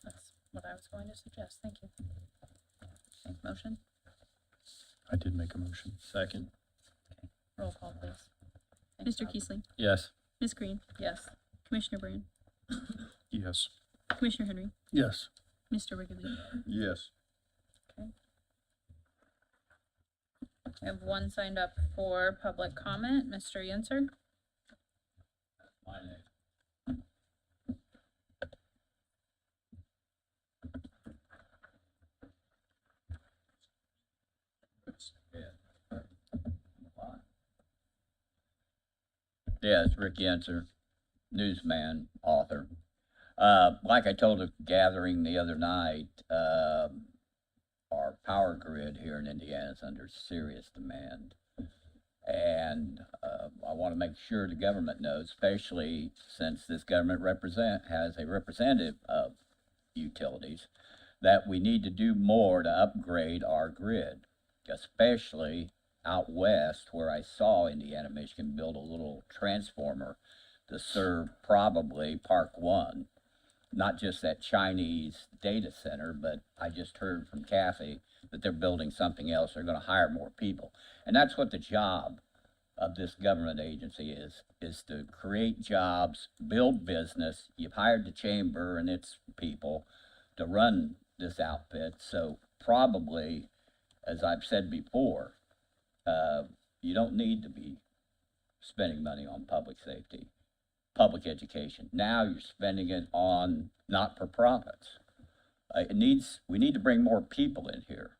That's what I was going to suggest. Thank you. Motion, I did make a motion. Second. roll call, please. Mr. Keesling, Yes. Ms. Green, Yes. Commissioner Brand, Yes. Commissioner Henry, Yes. Mr. Wrigley. Yes. I have one signed up for public comment, Mr. Yenser. Yeah, it's Rick Yenser, newsman, author. Like I told a gathering the other night, our power grid here in Indiana is under serious demand. And I want to make sure the government knows, especially since this government has a representative of utilities, that we need to do more to upgrade our grid, especially out west where I saw Indiana, Michigan build a little transformer to serve probably Park One. Not just that Chinese data center, but I just heard from Kathy that they're building something else. They're going to hire more people. And that's what the job of this government agency is to create jobs, build business. You've hired the chamber and its people to run this outfit. So probably, as I've said before, you don't need to be spending money on public safety, public education. Now you're spending it on not-for-profits. We need to bring more people in here,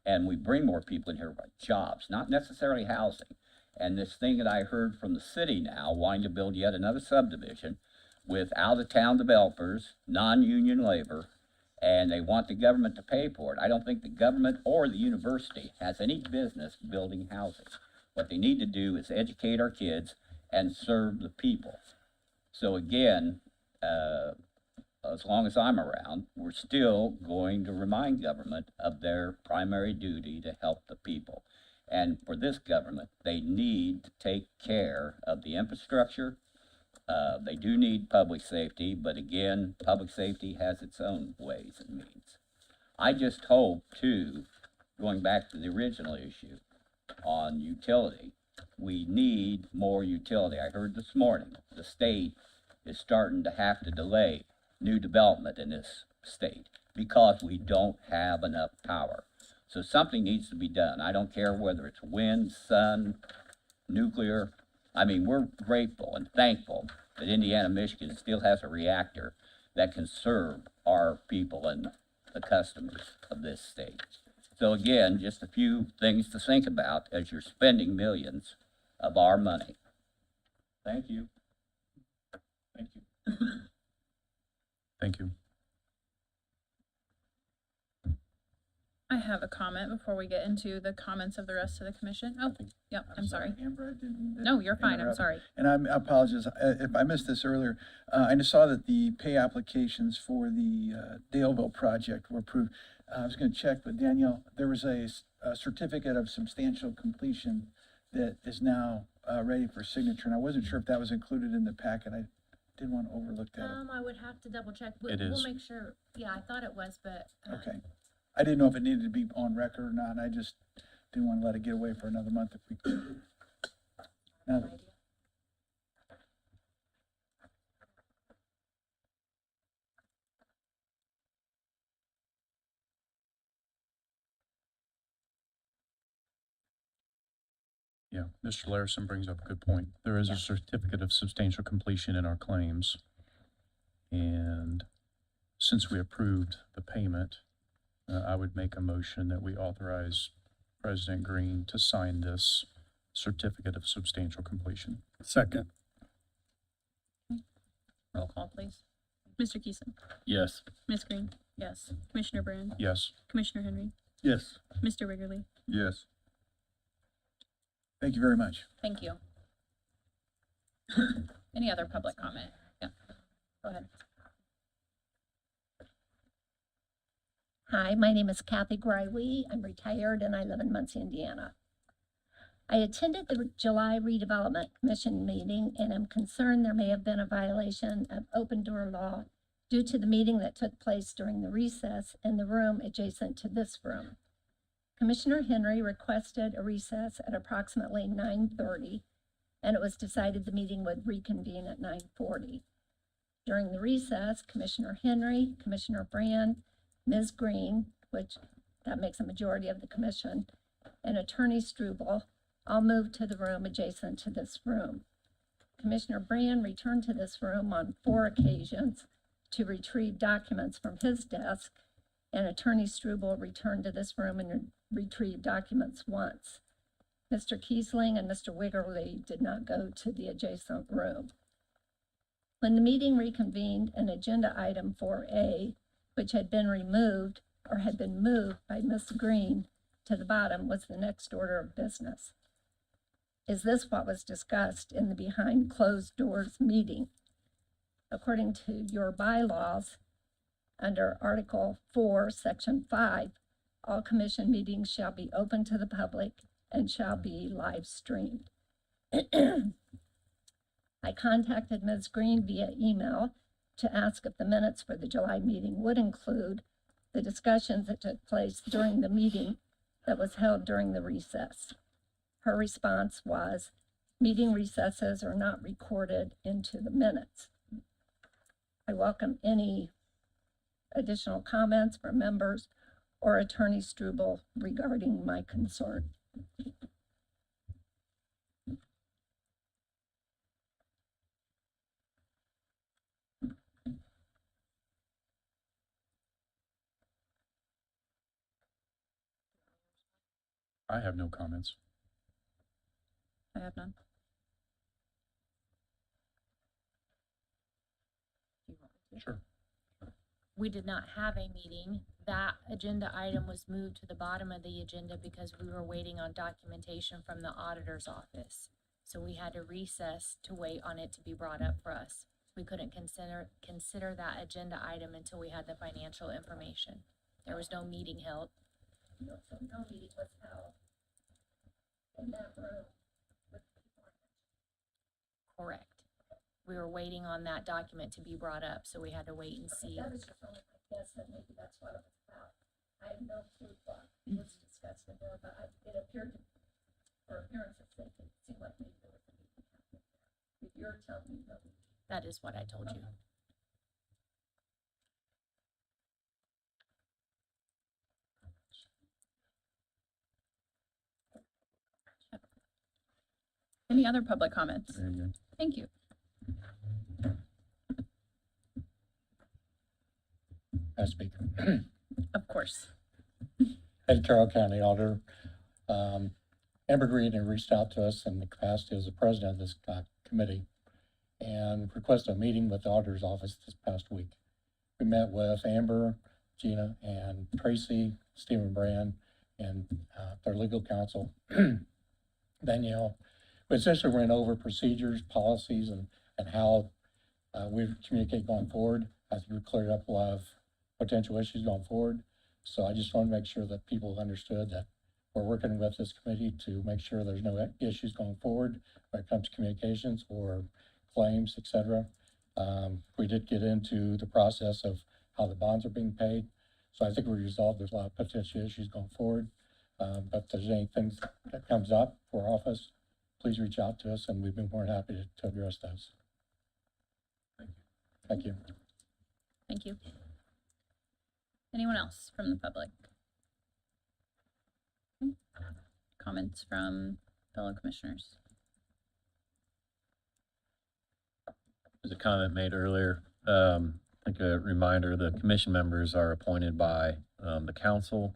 and we bring more people in here by jobs, not necessarily housing. And this thing that I heard from the city now, wanting to build yet another subdivision with out-of-town developers, non-union labor, and they want the government to pay for it. I don't think the government or the university has any business building housing. What they need to do is educate our kids and serve the people. So again, as long as I'm around, we're still going to remind government of their primary duty to help the people. And for this government, they need to take care of the infrastructure. They do need public safety, but again, public safety has its own ways and means. I just hope too, going back to the original issue on utility, we need more utility. I heard this morning, the state is starting to have to delay new development in this state because we don't have enough power. So something needs to be done. I don't care whether it's wind, sun, nuclear. I mean, we're grateful and thankful that Indiana, Michigan still has a reactor that can serve our people and the customers of this state. So again, just a few things to think about as you're spending millions of our money. Thank you. Thank you. Thank you. I have a comment before we get into the comments of the rest of the commission. Oh, yep, I'm sorry. Amber, I didn't. No, you're fine, I'm interrupt. sorry. And I apologize if I missed this earlier. I just saw that the pay applications for the Daleville project were approved. I was going to check, but Danielle, there was a certificate of substantial completion that is now ready for signature, and I wasn't sure if that was included in the packet. I didn't want to overlook that. I would have to double check. It is. We'll make sure. Yeah, I thought it was, but. Okay. I didn't know if it needed to be on record or not. I just didn't want to let it get away for another month if we could. Now, Yeah, Mr. Larison brings up a good point. There is Yeah. a certificate of substantial completion in our claims. And since we approved the payment, I would make a motion that we authorize President Green to sign this certificate of substantial completion. Second. Roll call, please. Mr. Keeson, Yes. Ms. Green, yes. Commissioner Brand, Yes. Commissioner Henry, Yes. Mr. Wiggerly. Yes. Thank you very much. Thank you. Any other public comment? Yeah, go ahead. Hi, my name is Kathy Greiwe. I'm retired and I live in Muncie, Indiana. I attended the July Redevelopment Commission meeting and am concerned there may have been a violation of open door law due to the meeting that took place during the recess in the room adjacent to this room. Commissioner Henry requested a recess at approximately 9:30, and it was decided the meeting would reconvene at 9:40. During the recess, Commissioner Henry, Commissioner Brand, Ms. Green, which that makes a majority of the commission, and Attorney Struble all moved to the room adjacent to this room. Commissioner Brand returned to this room on 4 occasions to retrieve documents from his desk, and Attorney Struble returned to this room and retrieved documents once. Mr. Kiesling and Mr. Wiggerly did not go to the adjacent room. When the meeting reconvened, an agenda item 4A, which had been removed or had been moved by Ms. Green to the bottom, was the next order of business. Is this what was discussed in the behind closed doors meeting? According to your bylaws, under Article 4, Section 5, all commission meetings shall be open to the public and shall be live streamed. I contacted Ms. Green via email to ask if the minutes for the July meeting would include the discussions that took place during the meeting that was held during the recess. Her response was, meeting recesses are not recorded into the minutes. I welcome any additional comments from members or Attorney Struble regarding my concern. I have no comments. I have none. Sure. We did not have a meeting. That agenda item was moved to the bottom of the agenda because we were waiting on documentation from the auditor's office. So we had to recess to wait on it to be brought up for us. We couldn't consider that agenda item until we had the financial information. There was no meeting held. No meeting was held in that room. Correct. We were waiting on that document to be brought up, so we had to wait and see. That was just only my guess, that maybe that's what it was about. I have no clue what was discussed in there, but it appeared, for appearance's sake, it seemed like maybe there was a meeting happening there. If you're telling me no. That is what I told you. Any other public comments? There you go. Thank you. Madam Speaker. Of course. Head Carroll County Auditor. Amber Green had reached out to us in the capacity as the president of this committee and requested a meeting with the auditor's office this past week. We met with Amber, Gina, and Tracy, Stephen Brand, and their legal counsel, Danielle. We essentially went over procedures, policies, and how we communicate going forward. I think we cleared up a lot of potential issues going forward. So I just want to make sure that people understood that we're working with this committee to make sure there's no issues going forward when it comes to communications or claims, et cetera. We did get into the process of how the bonds are being paid. So I think we resolved there's a lot of potential issues going forward. But if there's anything that comes up for office, please reach out to us and we've been more than happy to address those. Thank you. Thank you. Anyone else from the public? Comments from fellow commissioners. There's a comment made earlier. I think a reminder, the commission members are appointed by, the council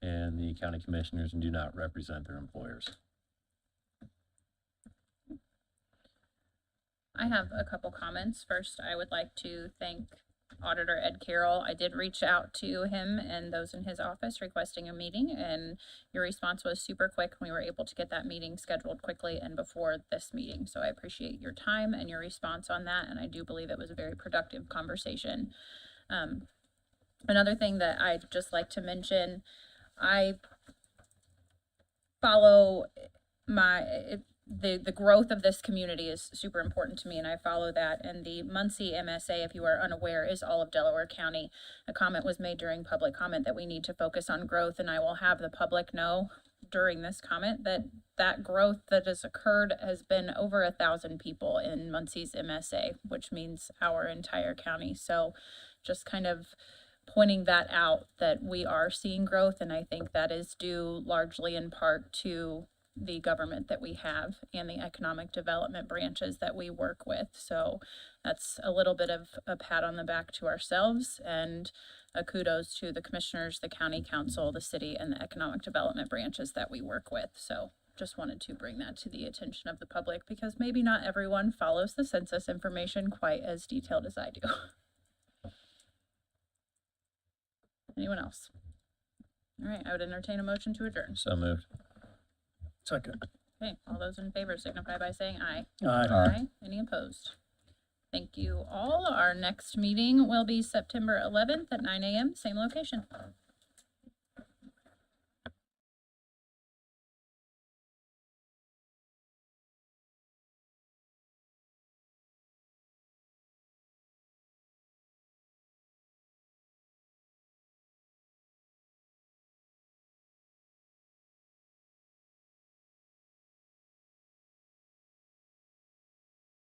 and the county commissioners and do not represent their employers. I have a couple comments. First, I would like to thank Auditor Ed Carroll. I did reach out to him and those in his office requesting a meeting, and your response was super quick. We were able to get that meeting scheduled quickly and before this meeting. So I appreciate your time and your response on that, and I do believe it was a very productive conversation. Another thing that I'd just like to mention, I follow the growth of this community is super important to me, and I follow that. And the Muncie MSA, if you are unaware, is all of Delaware County. A comment was made during public comment that we need to focus on growth, and I will have the public know during this comment that that growth that has occurred has been over 1,000 people in Muncie's MSA, which means our entire county. So just kind of pointing that out, that we are seeing growth, and I think that is due largely in part to the government that we have and the economic development branches that we work with. So that's a little bit of a pat on the back to ourselves and a kudos to the commissioners, the county council, the city, and the economic development branches that we work with. So just wanted to bring that to the attention of the public, because maybe not everyone follows the census information quite as detailed as I do. Anyone else? All right, I would entertain a motion to adjourn. So moved. Second. Okay, all those in favor signify by saying aye. Aye. Any opposed? Thank you all. Our next meeting will be September 11th at 9 a.m., same location.